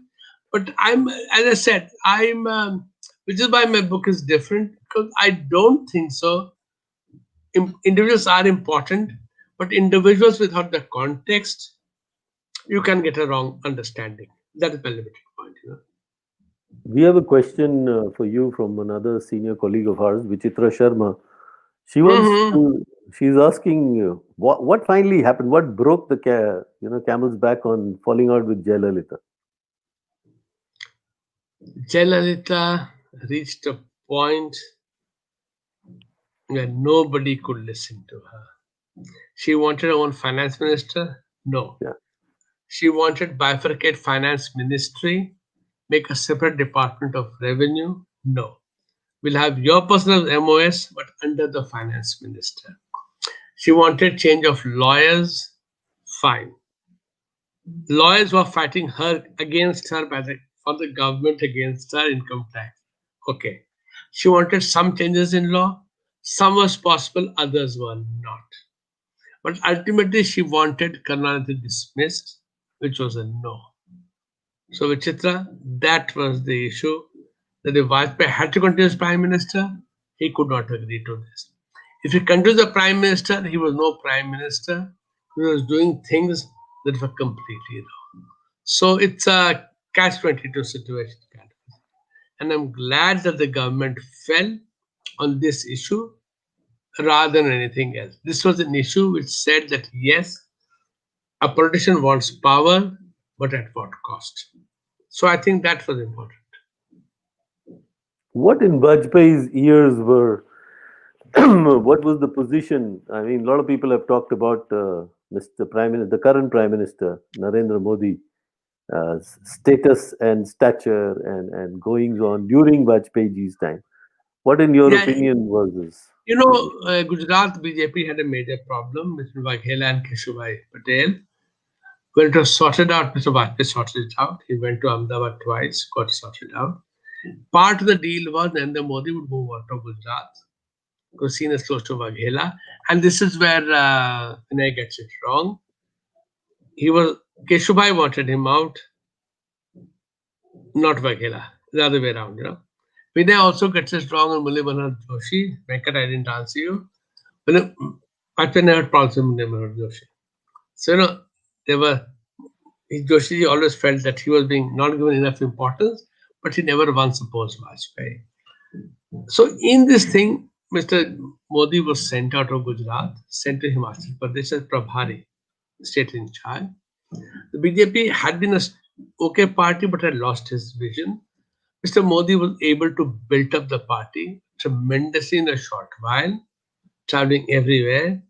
But as I said, which is why my book is different, because I don't think so. Individuals are important, But individuals without the context, you can get a wrong understanding. That is my limited point. We have a question for you from another senior colleague of ours, Vichitra Sharma. She wants Mhm. to. She's asking what finally happened. What broke the camel's back on falling out with Jayalalitha? Jayalalitha reached a point where nobody could listen to her. She wanted her own finance minister? No. Yeah. She wanted bifurcate finance ministry, make a separate department of revenue? No. We'll have your personal MOS, but under the finance minister. She wanted change of lawyers? Fine. Lawyers were fighting her against her for the government against her income tax. Okay. She wanted some changes in law. Some was possible, others were not. But ultimately, she wanted Karnataka dismissed, which was a no. So, Vichitra, that was the issue. That if Vajpayee had to continue as Prime Minister, he could not agree to this. If he continued the Prime Minister, he was no Prime Minister. He was doing things that were completely wrong. So, it's a catch-22 situation. And I'm glad that the government fell on this issue rather than anything else. This was an issue which said that yes, a politician wants power, but at what cost? So I think that was important. What in Vajpayee's ears were? What was the position? I mean, a lot of people have talked about Mr. Prime Minister, the current Prime Minister Narendra Modi, status and stature and goings on during Vajpayee's time. What, in your Yeah, opinion, was this? Gujarat BJP had a major problem with Vaghela and Keshubhai Patel. When it was sorted out, Mr. Vajpayee sorted it out. He went to Ahmedabad twice, got sorted out. Part of the deal was Narendra Modi would move out of Gujarat, because seen as close to Vaghela. And this is where Vinay gets it wrong. Keshubhai wanted him out, not Vaghela, the other way around, Vinay also gets it wrong on Murli Manohar Joshi. Venkat, I didn't answer you. Vajpayee never had problems with Murli Manohar Joshi. So, Joshi always felt that he was being not given enough importance, but he never once opposed Vajpayee. So, in this thing, Mr. Modi was sent out of Gujarat, sent to Himachal Pradesh as Prabhari, state in charge. The BJP had been a okay party, but had lost his vision. Mr. Modi was able to build up the party tremendously in a short while, traveling everywhere.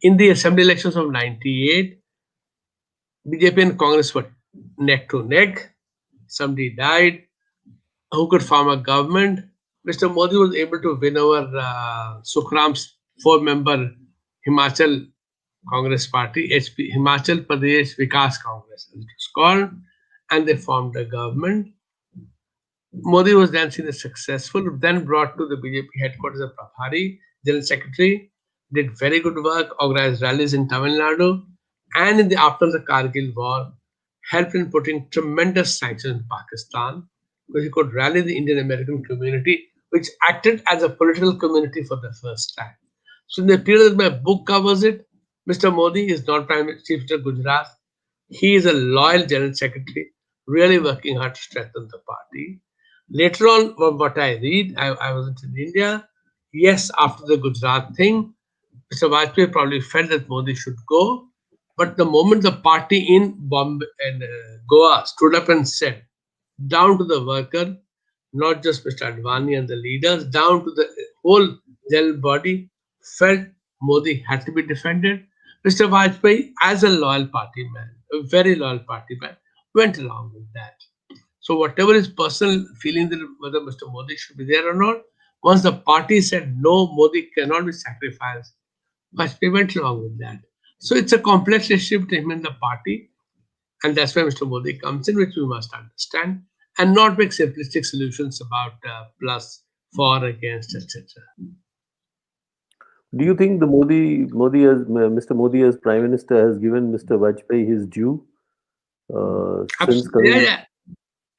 In the assembly elections of 98, BJP and Congress were neck to neck. Somebody died. Who could form a government? Mr. Modi was able to win over Sukhram's 4-member Himachal Congress Party, Himachal Pradesh Vikas Congress, as it was called, and they formed a government. Modi was then seen as successful, then brought to the BJP headquarters of Prabhari, General Secretary, did very good work, organized rallies in Tamil Nadu, and in the after the Kargil war, helped in putting tremendous sanctions in Pakistan, because he could rally the Indian American community, which acted as a political community for the first time. So in the period that my book covers it, Mr. Modi is not Prime Chief Minister of Gujarat. He is a loyal General Secretary, really working hard to strengthen the party. Later on, from what I read, I wasn't in India. Yes, after the Gujarat thing, Mr. Vajpayee probably felt that Modi should go. But the moment the party in Bombay and Goa stood up and said, down to the worker, not just Mr. Advani and the leaders, down to the whole general body, felt Modi had to be defended. Mr. Vajpayee, as a loyal party man, a very loyal party man, went along with that. So whatever his personal feeling that whether Mr. Modi should be there or not, once the party said no, Modi cannot be sacrificed, Vajpayee went along with that. So it's a complex issue between him and the party, and that's where Mr. Modi comes in, which we must understand, and not make simplistic solutions about plus, for, against, etc. Do you think Mr. Modi as Prime Minister has given Mr. Vajpayee his due since coming? Yeah,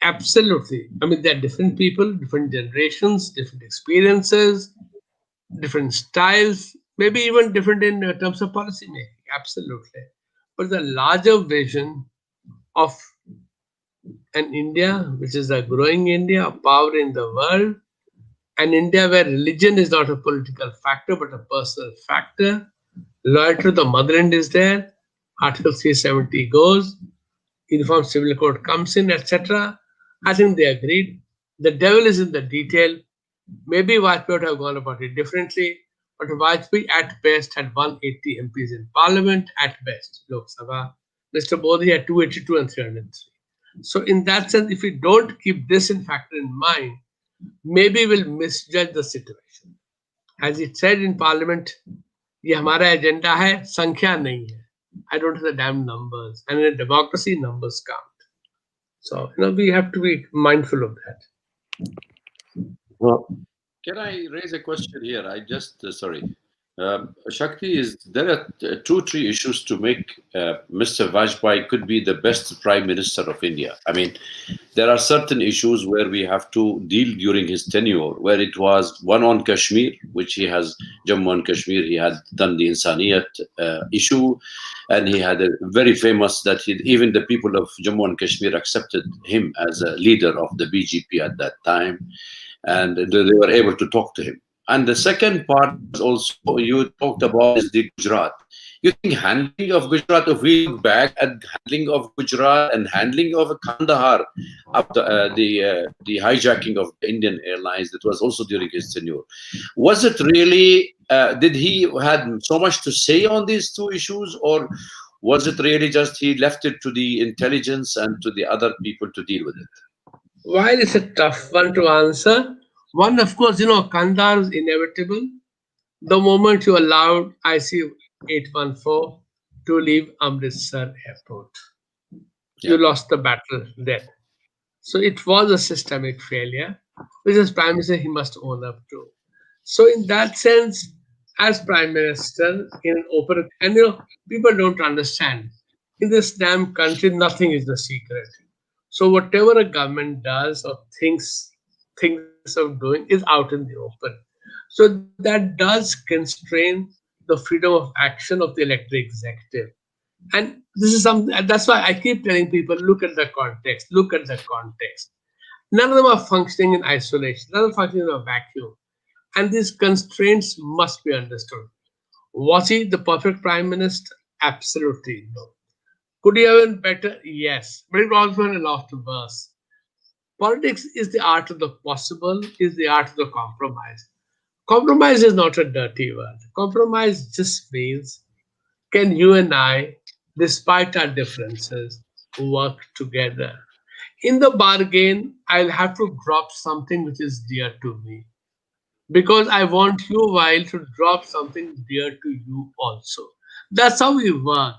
absolutely. I mean, there are different people, different generations, different experiences, different styles, maybe even different in terms of policy making. absolutely. But the larger vision of an India, which is a growing India, a power in the world, an India where religion is not a political factor but a personal factor, loyalty to the motherland is there, Article 370 goes, Uniform Civil Code comes in, etc. I think they agreed. The devil is in the detail. Maybe Vajpayee would have gone about it differently, but Vajpayee at best had 180 MPs in Parliament, at best, Lok Sabha. Mr. Modi had 282 and 303. So, in that sense, if we don't keep this in factor in mind, maybe we'll misjudge the situation. As it said in Parliament, ये हमारा agenda है, संख्या नहीं है. I don't have the damn numbers. And in a democracy, numbers count. So, we have to be mindful of that. Well, Can I raise a question here? I just, sorry. Shakti, there are 2-3 issues to make Mr. Vajpayee could be the best Prime Minister of India. I mean, there are certain issues where we have to deal during his tenure, where it was one on Kashmir, which he has, Jammu and Kashmir, he had done the Insaniyat issue, and he had a very famous that even the people of Jammu and Kashmir accepted him as a leader of the BJP at that time, and they were able to talk to him. And the second part is also you talked about is the Gujarat. You think handling of Gujarat, if we look back at handling of Gujarat and handling of Kandahar, after the hijacking of the Indian Airlines, that was also during his tenure. Was it really, did he had so much to say on these 2 issues, or was it really just he left it to the intelligence and to the other people to deal with it? While it's a tough one to answer, one, of course, Kandahar is inevitable. The moment you allowed IC 814 to leave Amritsar airport, you lost the battle there. So it was a systemic failure, which as Prime Minister he must own up to. So in that sense, as Prime Minister, in an open, and people don't understand, in this damn country, nothing is a secret. So whatever a government does or thinks of doing is out in the open. So that does constrain the freedom of action of the elected executive. And this is something, that's why I keep telling people, look at the context, look at the context. None of them are functioning in isolation, none are functioning in a vacuum. And these constraints must be understood. Was he the perfect Prime Minister? Absolutely no. Could he have been better? Yes. But it also had a lot worse. Politics is the art of the possible, is the art of the compromise. Compromise is not a dirty word. Compromise just means, can you and I, despite our differences, work together? In the bargain, I'll have to drop something which is dear to me. Because I want you, while to drop something dear to you also. That's how we work.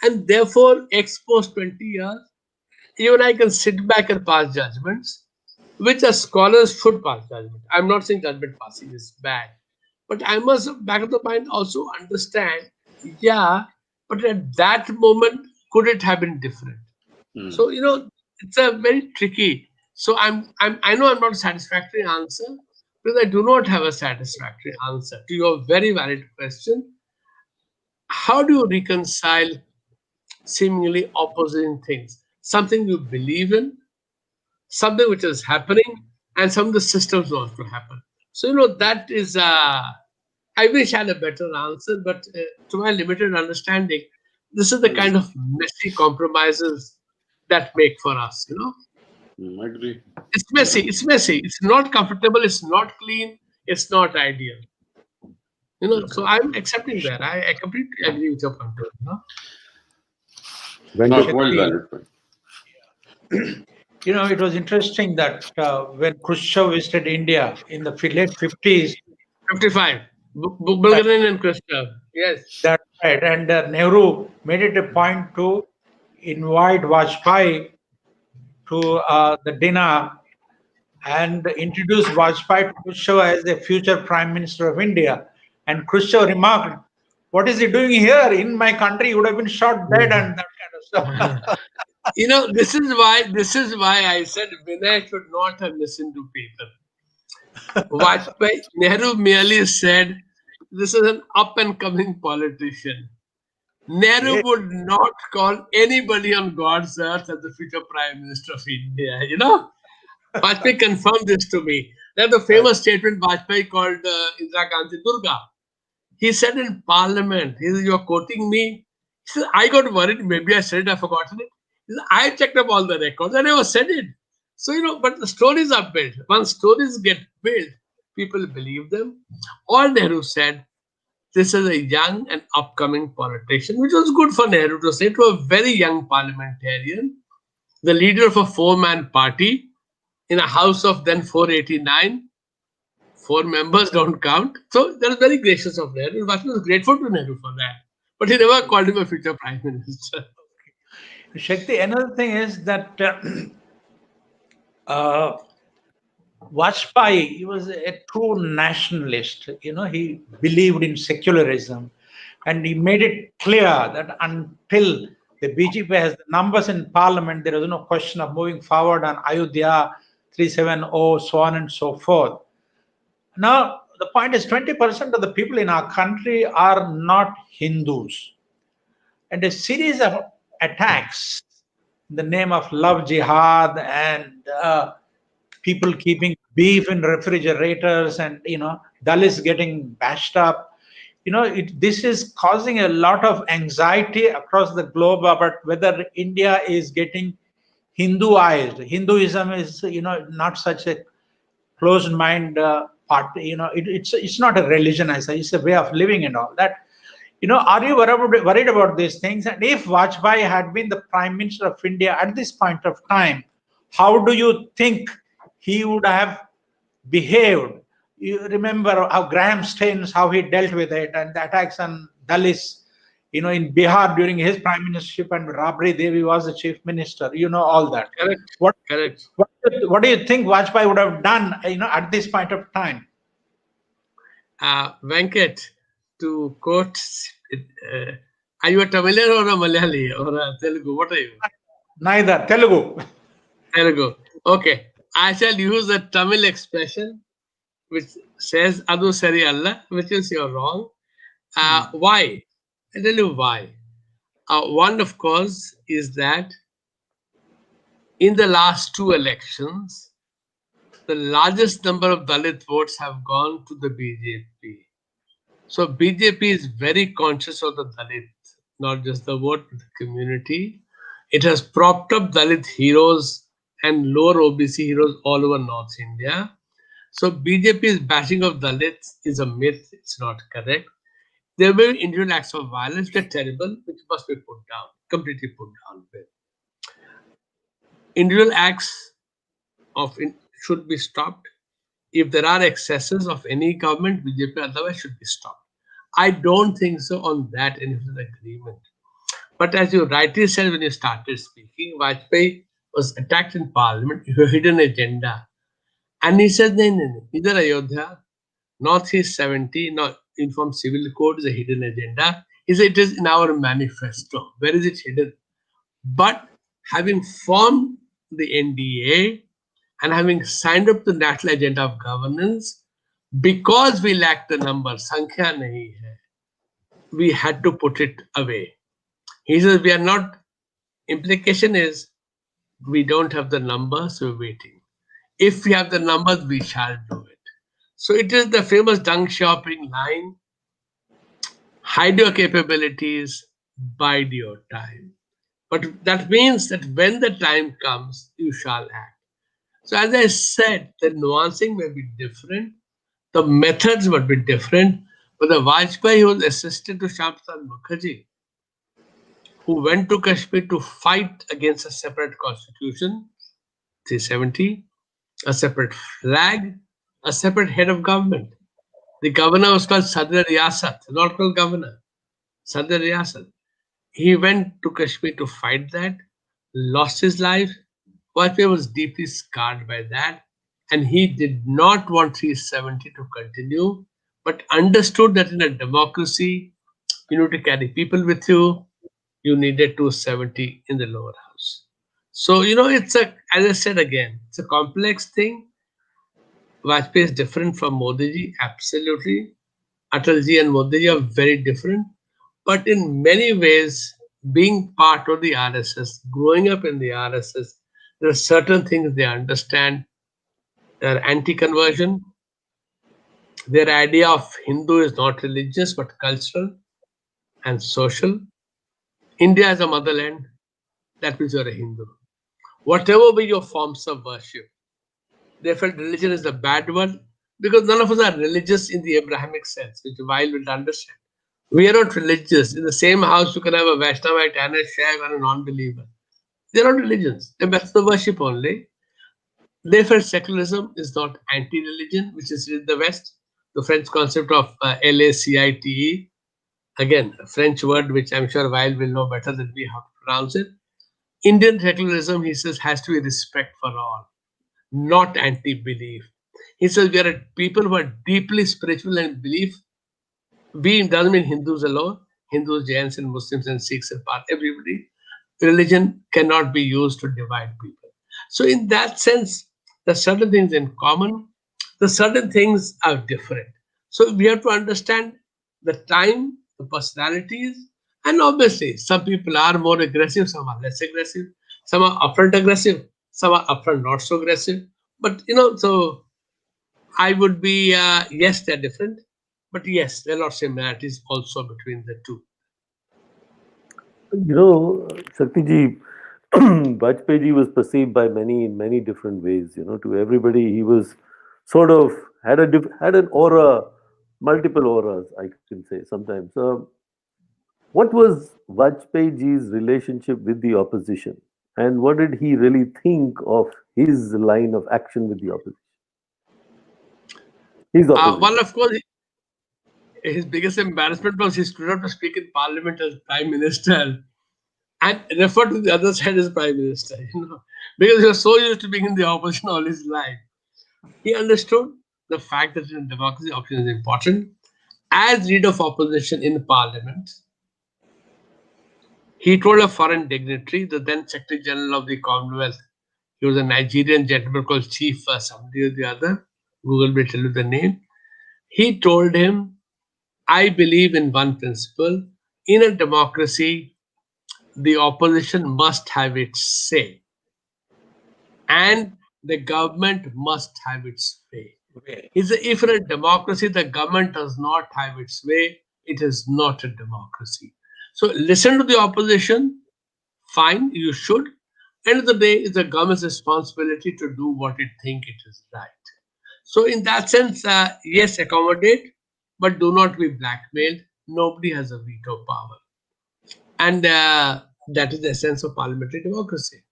And therefore, post 20 years, you and I can sit back and pass judgments, which a scholars should pass judgment. I'm not saying judgment passing is bad, but I must, back of the mind, also understand, yeah, but at that moment, could it have been different? So, it's a very tricky. So I know I'm not a satisfactory answer, because I do not have a satisfactory answer to your very valid question. How do you reconcile seemingly opposing things? Something you believe in, something which is happening, and some of the systems want to happen. So, that is, I wish I had a better answer, but to my limited understanding, this is the kind of messy compromises that make for us, I agree. It's messy, it's not comfortable, it's not clean, it's not ideal. So I'm accepting that. I completely agree with your point of view. Not well valid. It was interesting that when Khrushchev visited India in the late 50s, 55, Bulgarian and Khrushchev, yes. That's right. And Nehru made it a point to invite Vajpayee to the dinner and introduce Vajpayee to Khrushchev as the future Prime Minister of India. And Khrushchev remarked, "What is he doing here? In my country, he would have been shot dead," and that kind of stuff. This is why I said Vinay should not have listened to people. Vajpayee, Nehru merely said, this is an up and coming politician. Nehru Yes. would not call anybody on God's earth as the future Prime Minister of India. You know, Vajpayee confirmed this to me. That's the famous statement Vajpayee called Indira Gandhi Durga. He said in Parliament, he said, "You are quoting me." He said, I got worried. Maybe I said it, I've forgotten it. He said, I checked up all the records. I never said it. So, you know, but the stories are built. Once stories get built, people believe them. All Nehru said, this is a young and upcoming politician, which was good for Nehru to say to a very young parliamentarian, the leader of a four-man party in a house of then 489. Four members don't count. So that is very gracious of Nehru. Vajpayee was grateful to Nehru for that. But he never called him a future prime minister. Shakti, another thing is that uh, Vajpayee, he was a true nationalist. You know, he believed in secularism, and he made it clear that until the BJP has the numbers in parliament, there is no question of moving forward on Ayodhya 370, so on and so forth. Now, the point is 20% of the people in our country are not Hindus. And a series of attacks in the name of love jihad and people keeping beef in refrigerators and Dalits getting bashed up. This is causing a lot of anxiety across the globe about whether India is getting Hinduized. Hinduism is not such a closed mind part. It's not a religion, I say. It's a way of living and all that. Are you worried about these things? And if Vajpayee had been the Prime Minister of India at this point of time, how do you think he would have behaved? You remember how Graham Staines, how he dealt with it, and the attacks on Dalits, in Bihar during his prime ministership, and Rabri Devi was the chief minister. All that. Correct. What, Correct. what do you think Vajpayee would have done, at this point of time? Venkat, to quote, are you a Tamilian or a Malayali or a Telugu? What are you? Neither. Telugu. Telugu. Okay. I shall use a Tamil expression which says Adu Sari Allah, which is you're wrong. Why? I tell you why. One, of course, is that in the last two elections, the largest number of Dalit votes have gone to the BJP. So BJP is very conscious of the Dalit, not just the vote, but the community. It has propped up Dalit heroes and lower OBC heroes all over North India. So BJP's bashing of Dalits is a myth. It's not correct. There will be individual acts of violence. They're terrible, which must be put down, completely put down with. Individual acts should be stopped. If there are excesses of any government, BJP otherwise should be stopped. I don't think so on that in agreement. But as you rightly said when you started speaking, Vajpayee was attacked in parliament, a hidden agenda. And he said, no, either Ayodhya, Northeast 70, not Uniform Civil Code is a hidden agenda. He said, it is in our manifesto. Where is it hidden? But having formed the NDA and having signed up the National Agenda of Governance, because we lack the number, Sankhya nahi hai, we had to put it away. He says, we are not, implication is, we don't have the numbers, so we're waiting. If we have the numbers, we shall do it. So it is the famous Deng Xiaoping line, hide your capabilities, bide your time. But that means that when the time comes, you shall act. So as I said, the nuancing may be different, the methods would be different, but the Vajpayee was assistant to Shyam Prasad Mukherjee, who went to Kashmir to fight against a separate constitution, 370, a separate flag, a separate head of government. The governor was called Sadr Riyasat, not called governor, Sadr Riyasat. He went to Kashmir to fight that, lost his life. Vajpayee was deeply scarred by that, and he did not want 370 to continue, but understood that in a democracy, you need to carry people with you. You needed 270 in the lower house. So, it's as I said again, it's a complex thing. Vajpayee is different from Modi ji, absolutely. Atalji and Modi ji are very different. But in many ways, being part of the RSS, growing up in the RSS, there are certain things they understand. Their anti-conversion, their idea of Hindu is not religious but cultural and social. India as a motherland, that means you're a Hindu. Whatever be your forms of worship, they felt religion is a bad one because none of us are religious in the Abrahamic sense, which while we'll understand. We are not religious. In the same house, you can have a Vaishnavite and a Shaivite and a non-believer. They're not religions. They're methods of worship only. They felt secularism is not anti-religion, which is in the West. The French concept of LACITE, again, a French word which I'm sure Weil will know better than me how to pronounce it. Indian secularism, he says, has to be respect for all, not anti-belief. He says we are a people who are deeply spiritual and belief. We doesn't mean Hindus alone. Hindus, Jains, and Muslims and Sikhs and part everybody. Religion cannot be used to divide people. So in that sense, there are certain things in common. The certain things are different. So we have to understand the time, the personalities, and obviously some people are more aggressive, some are less aggressive, some are upfront aggressive, some are upfront not so aggressive. But so I would be yes, they're different, but yes, there are a lot of similarities also between the two. Shakti ji, Vajpayee ji was perceived by many in many different ways. To everybody, he was sort of had an aura, multiple auras, I can say sometimes. What was Vajpayee ji's relationship with the opposition, and what did he really think of his line of action with the opposition? His opposition. One, of course, his biggest embarrassment was he stood up to speak in parliament as prime minister and referred to the other side as prime minister, because he was so used to being in the opposition all his life. He understood the fact that in democracy, option is important. As leader of opposition in parliament, he told a foreign dignitary, the then Secretary General of the Commonwealth, he was a Nigerian gentleman called Chief somebody or the other, Google will tell you the name. He told him, I believe in one principle. In a democracy, the opposition must have its say, and the government must have its way. If in a democracy the government does not have its way, it is not a democracy. So listen to the opposition, fine, you should. End of the day, it's the government's responsibility to do what it thinks it is right. So in that sense, yes, accommodate, but do not be blackmailed. Nobody has a veto power. And that is the essence of parliamentary democracy.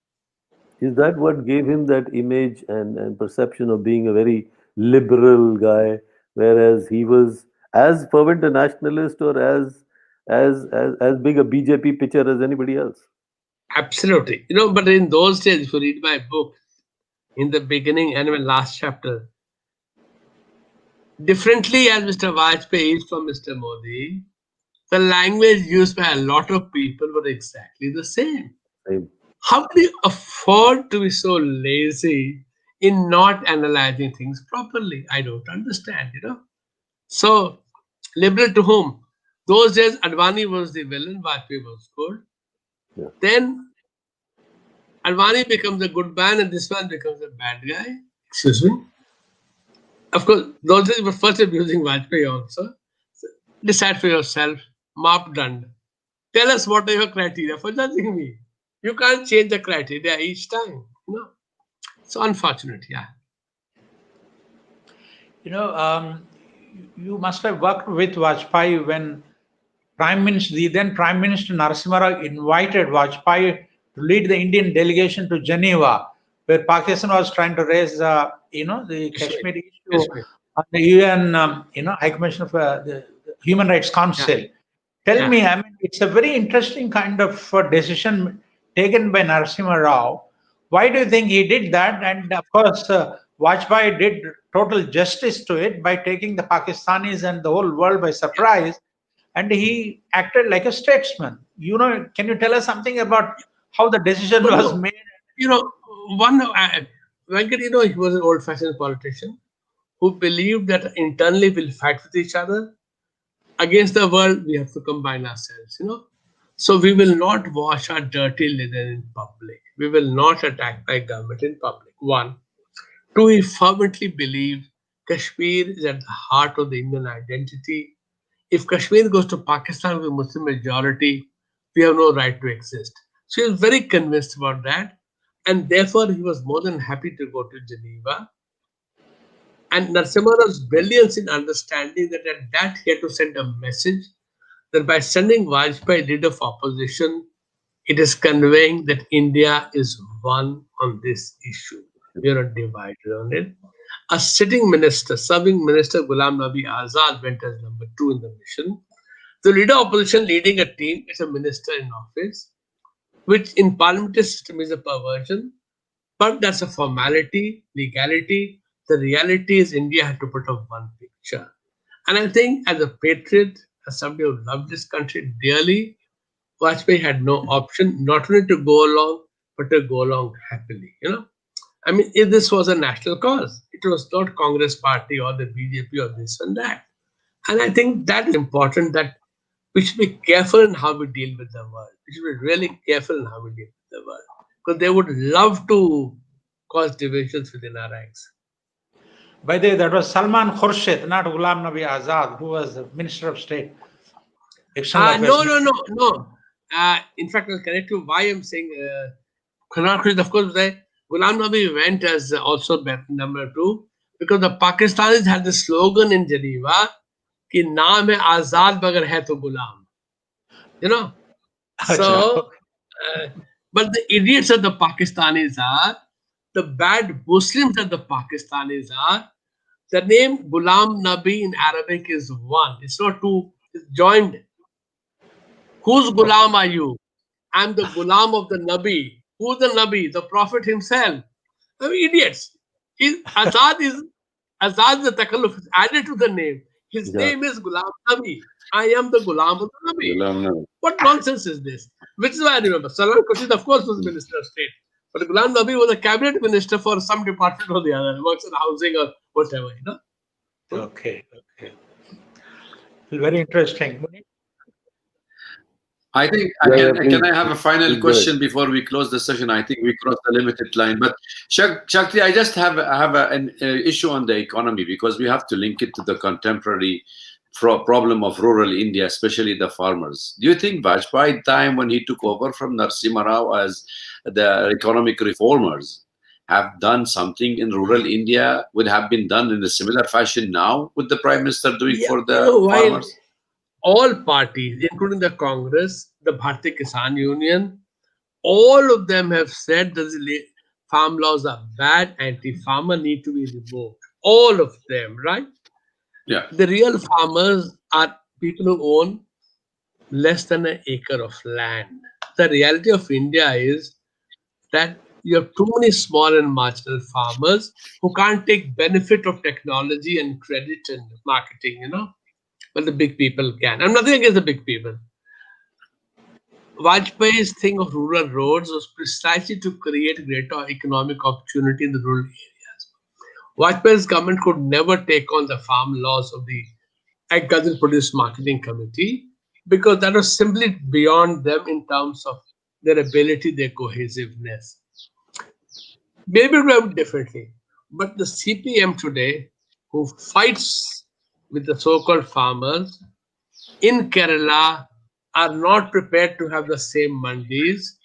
Is that what gave him that image and perception of being a very liberal guy, whereas he was as fervent a nationalist or as big a BJP pitcher as anybody else? Absolutely. But in those days, if you read my book, in the beginning and in last chapter, differently as Mr. Vajpayee is from Mr. Modi, the language used by a lot of people were exactly the same. Same. How do you afford to be so lazy in not analyzing things properly? I don't understand, So, liberal to whom? Those days, Advani was the villain, Vajpayee was good. Yeah. Then, Advani becomes a good man and this one becomes a bad guy. Excuse me. Of course, those days were first abusing Vajpayee also. So, decide for yourself, Mapdand. Tell us what are your criteria for judging me. You can't change the criteria each time. It's unfortunate, yeah. You must have worked with Vajpayee when the then Prime Minister Narasimha Rao invited Vajpayee to lead the Indian delegation to Geneva, where Pakistan was trying to raise, the Kashmir issue on the UN, High Commission of the Human Rights Council. Yeah. Tell me, I mean, it's a very interesting kind of decision taken by Narasimha Rao. Why do you think he did that? And of course, Vajpayee did total justice to it by taking the Pakistanis and the whole world by surprise. And he acted like a statesman. Can you tell us something about how the decision was made? Venkat, he was an old-fashioned politician who believed that internally we'll fight with each other, against the world, we have to combine ourselves, So we will not wash our dirty linen in public. We will not attack my government in public. One. Two, we fervently believe Kashmir is at the heart of the Indian identity. If Kashmir goes to Pakistan with a Muslim majority, we have no right to exist. So he was very convinced about that. And therefore, he was more than happy to go to Geneva. And Narasimha Raw's brilliance in understanding that at that he had to send a message that by sending Vajpayee leader of opposition, it is conveying that India is one on this issue. We are not divided on it. A sitting minister, serving minister Ghulam Nabi Azad went as number 2 in the mission. The leader of opposition leading a team is a minister in office, which in parliamentary system is a perversion, but that's a formality, legality. The reality is India had to put up one picture. And I think as a patriot, as somebody who loved this country dearly, Vajpayee had no option not only to go along, but to go along happily. I mean, if this was a national cause, it was not Congress party or the BJP or this and that. And I think that is important, that we should be careful in how we deal with the world. We should be really careful in how we deal with the world. Because they would love to cause divisions within our ranks. By the way, that was Salman Khurshid, not Ghulam Nabi Azad, who was the Minister of State. No. In fact, I'll correct you why I'm saying Salman Khurshid, of course, Ghulam Nabi went as also number 2, because the Pakistanis had the slogan in Geneva, ki naam hai Azad magar hai to Ghulam. So, but the idiots that the Pakistanis are, the bad Muslims that the Pakistanis are, the name Ghulam Nabi in Arabic is one. It's not two, it's joined. Whose Ghulam are you? I'm the Ghulam of the Nabi. Who's the Nabi? The Prophet himself. I mean, idiots. Azad is the takalluf is added to the name. His name is Ghulam Nabi. I am the Ghulam of the Nabi. What nonsense is this? Which is why I remember. Salman Khurshid, of course, was Minister of State. But Ghulam Nabi was a cabinet minister for some department or the other. He works in housing or whatever, Okay. Very interesting. I think, can I have a final question before we close the session? I think we crossed the limited line. But Shakti, I just have an issue on the economy, because we have to link it to the contemporary problem of rural India, especially the farmers. Do you think Vajpayee time, when he took over from Narasimha Rao as the economic reformers, have done something in rural India, would have been done in a similar fashion now with the Prime Minister doing for the farmers? All parties, including the Congress, the Bharatiya Kisan Union, all of them have said that the farm laws are bad, anti-farmer, need to be revoked. All of them, right? Yeah. The real farmers are people who own less than an acre of land. The reality of India is that you have too many small and marginal farmers who can't take benefit of technology and credit and marketing, But the big people can. I'm nothing against the big people. Vajpayee's thing of rural roads was precisely to create greater economic opportunity in the rural areas. Vajpayee's government could never take on the farm laws of the Agricultural Produce Marketing Committee, because that was simply beyond them in terms of their ability, their cohesiveness. Maybe it would have differently. But the CPM today, who fights with the so-called farmers in Kerala, are not prepared to have the same mandis,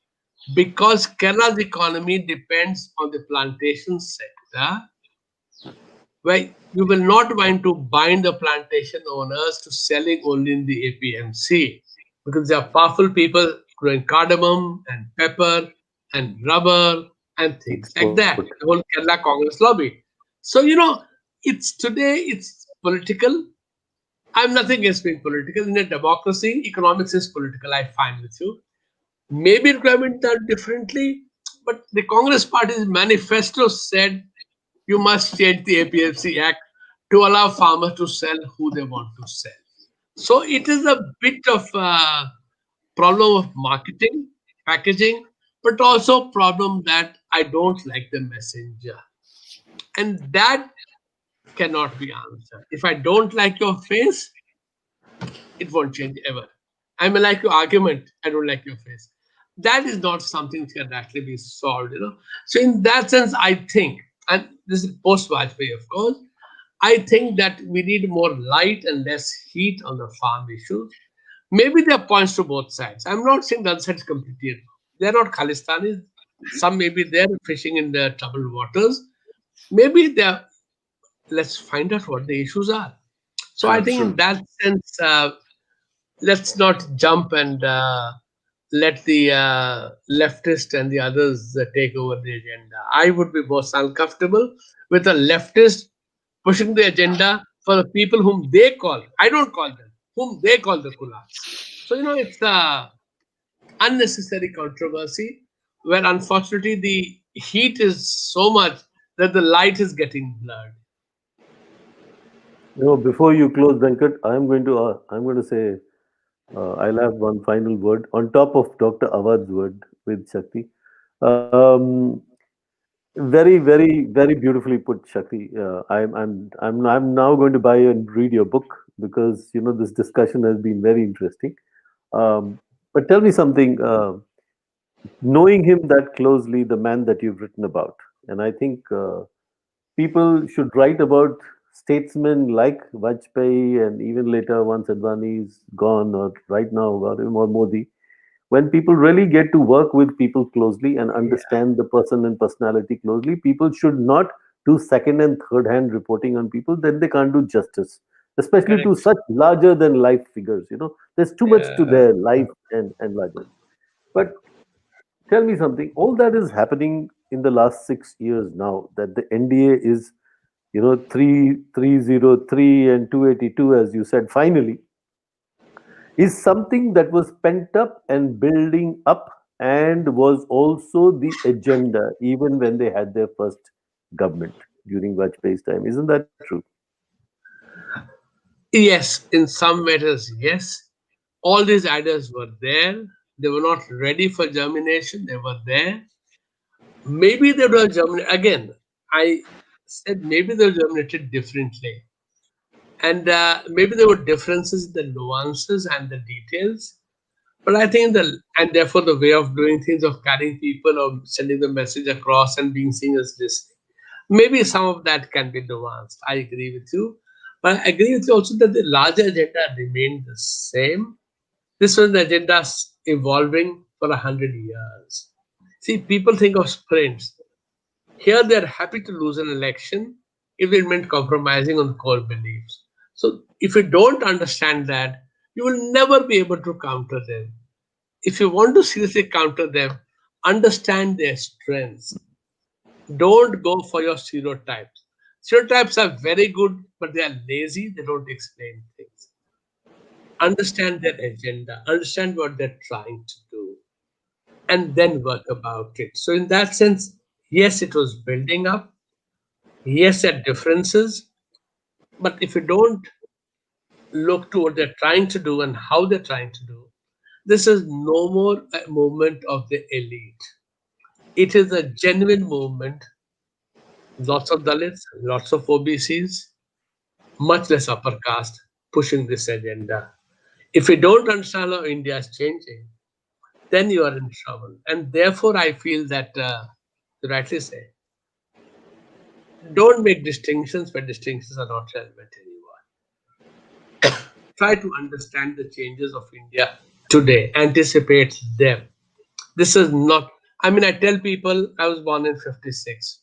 because Kerala's economy depends on the plantation sector, where you will not want to bind the plantation owners to selling only in the APMC, because they are powerful people growing cardamom and pepper and rubber and things like that. The whole Kerala Congress lobby. So, it's political. I'm nothing against being political. In a democracy, economics is political. I find with you. Maybe it could have been done differently, but the Congress Party's manifesto said you must change the APMC Act to allow farmers to sell who they want to sell. So it is a bit of a problem of marketing, packaging, but also problem that I don't like the messenger. And that cannot be answered. If I don't like your face, It won't change ever. I may like your argument, I don't like your face. That is not something which can actually be solved. So in that sense, I think, and this is post Vajpayee, of course, I think that we need more light and less heat on the farm issues. Maybe there are points to both sides. I'm not saying the other side is completely wrong. They're not Khalistanis. Some maybe they're fishing in the troubled waters. Maybe they're, let's find out what the issues are. So I think in that sense, let's not jump and let the leftist and the others take over the agenda. I would be most uncomfortable with a leftist pushing the agenda for the people whom they call, I don't call them, whom they call the kulaks. So, it's a unnecessary controversy where unfortunately the heat is so much that the light is getting blurred. Before you close, Venkat, I'm going to say I'll have one final word on top of Dr. Awad's word with Shakti. Um, Very, very, very beautifully put, Shakti. I'm now going to buy and read your book because this discussion has been very interesting. But tell me something. Knowing him that closely, the man that you've written about, and I think people should write about statesmen like Vajpayee, and even later once Advani is gone, or right now or Modi, when people really get to work with people closely and Yeah, understand the person and personality closely, people should not do second and third hand reporting on people, then they can't do justice, especially to correct. such larger than life figures. There's too much to Yeah. their life and larger. But tell me something, all that is happening in the last 6 years now, that the NDA is, 303 and 282, as you said, finally, is something that was pent up and building up and was also the agenda even when they had their first government during Vajpayee's time. Isn't that true? Yes, in some matters, yes. All these ideas were there. They were not ready for germination. They were there. Maybe they were germinated. Again, I said maybe they were germinated differently. And maybe there were differences in the nuances and the details. But I think and therefore the way of doing things, of carrying people or sending the message across and being seen as listening. Maybe some of that can be nuanced. I agree with you. But I agree with you also that the larger agenda remained the same. This was the agenda evolving for 100 years. See, people think of sprints. Here they're happy to lose an election if it meant compromising on core beliefs. So if you don't understand that, you will never be able to counter them. If you want to seriously counter them, understand their strengths. Don't go for your stereotypes. Stereotypes are very good, but they are lazy, they don't explain things. Understand their agenda, understand what they're trying to do, and then work about it. So, in that sense, yes, it was building up. Yes, there are differences. But if you don't look to what they're trying to do and how they're trying to do, this is no more a movement of the elite. It is a genuine movement. Lots of Dalits, lots of OBCs, much less upper caste pushing this agenda. If you don't understand how India is changing, then you are in trouble. And therefore, I feel that, you rightly say, don't make distinctions where distinctions are not relevant anymore. Try to understand the changes of India today, anticipate them. This is not, I mean, I tell people I was born in 56.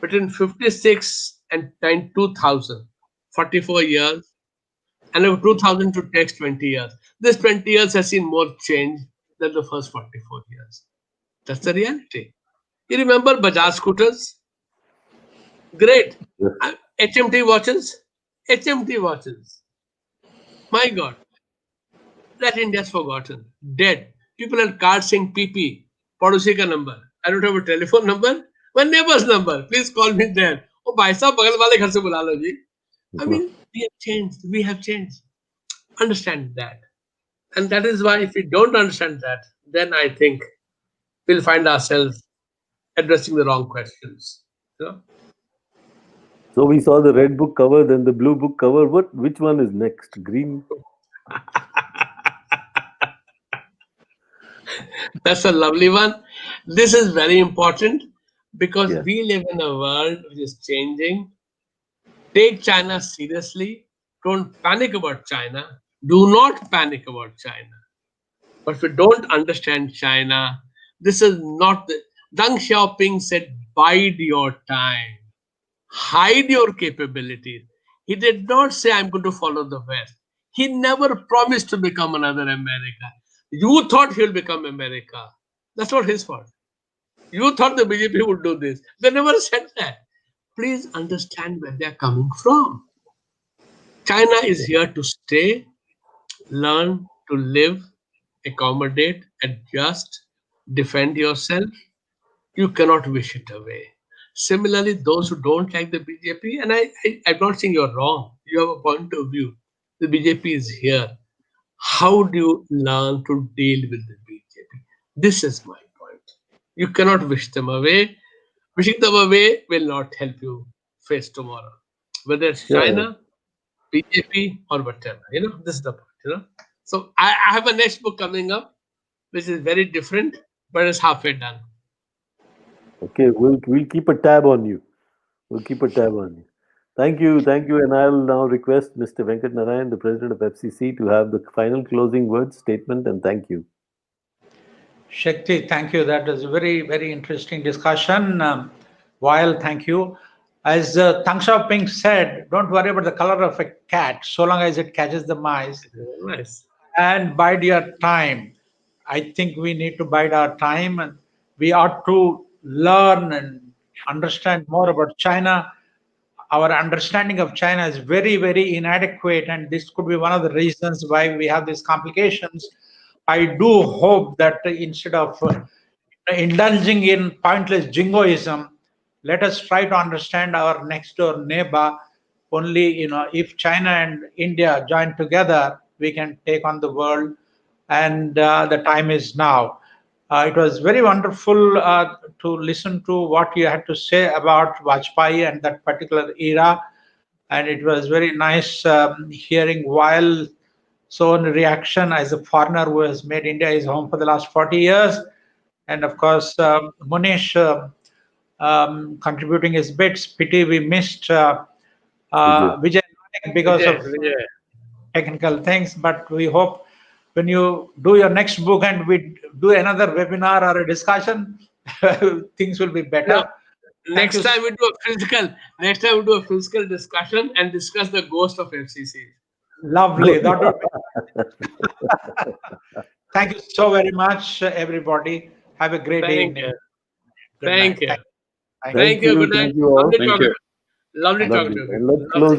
Between 56 and 2000, 44 years, and over 2000 to next 20 years. This 20 years has seen more change than the first 44 years. That's the reality. You remember Bajaj scooters? Great. Yes. HMT watches? HMT watches. My God, that India's forgotten. Dead. People had cards saying PP, पड़ोसी का number. I don't have a telephone number. My neighbor's number. Please call me there. Oh, भाई साहब बगल वाले घर से बुला लो जी. I mean, we have changed. We have changed. Understand that. And that is why if we don't understand that, then I think we'll find ourselves addressing the wrong questions. You know? So we saw the red book cover, then the blue book cover. Which one is next? Green? That's a lovely one. This is very important because Yeah. we live in a world which is changing. Take China seriously. Don't panic about China. Do not panic about China. But if you don't understand China, this is not the. Deng Xiaoping said, bide your time, hide your capabilities. He did not say, I'm going to follow the West. He never promised to become another America. You thought he'll become America. That's not his fault. You thought the BJP would do this. They never said that. Please understand where they're coming from. China is here to stay, learn to live, accommodate, adjust, defend yourself. You cannot wish it away. Similarly, those who don't like the BJP, and I'm not saying you're wrong, you have a point of view. The BJP is here. How do you learn to deal with the BJP? This is my point. You cannot wish them away. Wishing them away will not help you face tomorrow, whether it's Yeah. China, BJP, or whatever. This is the point. So I have a next book coming up, which is very different, but it's halfway done. Okay, we'll keep a tab on you. We'll keep a tab on you. Thank you, and I'll now request Mr. Venkat Narayan, the president of FCC, to have the final closing words, statement, and thank you. Shakti, thank you. That was a very, very interesting discussion. While thank you. As Deng Xiaoping said, don't worry about the color of a cat, so long as it catches the mice. Nice. And bide your time. I think we need to bide our time, and we ought to learn and understand more about China. Our understanding of China is very, very inadequate, and this could be one of the reasons why we have these complications. I do hope that instead of indulging in pointless jingoism, let us try to understand our next door neighbor. Only, if China and India join together, we can take on the world, and the time is now. It was very wonderful to listen to what you had to say about Vajpayee and that particular era, and it was very nice hearing while so in reaction as a foreigner who has made India his home for the last 40 years. And of course, Munish contributing his bits. Pity we missed Vijay because of Vijay. technical things, but we hope when you do your next book and we do another webinar or a discussion, things will be better. No, next time we do a physical discussion and discuss the ghost of FCC. Lovely. That would be. Thank you so very much, everybody. Have a great evening. Thank you. Good night. Thank you. Good night. Thank you all. Lovely Thank talking. you. Lovely talking Lovely. to you. And let's close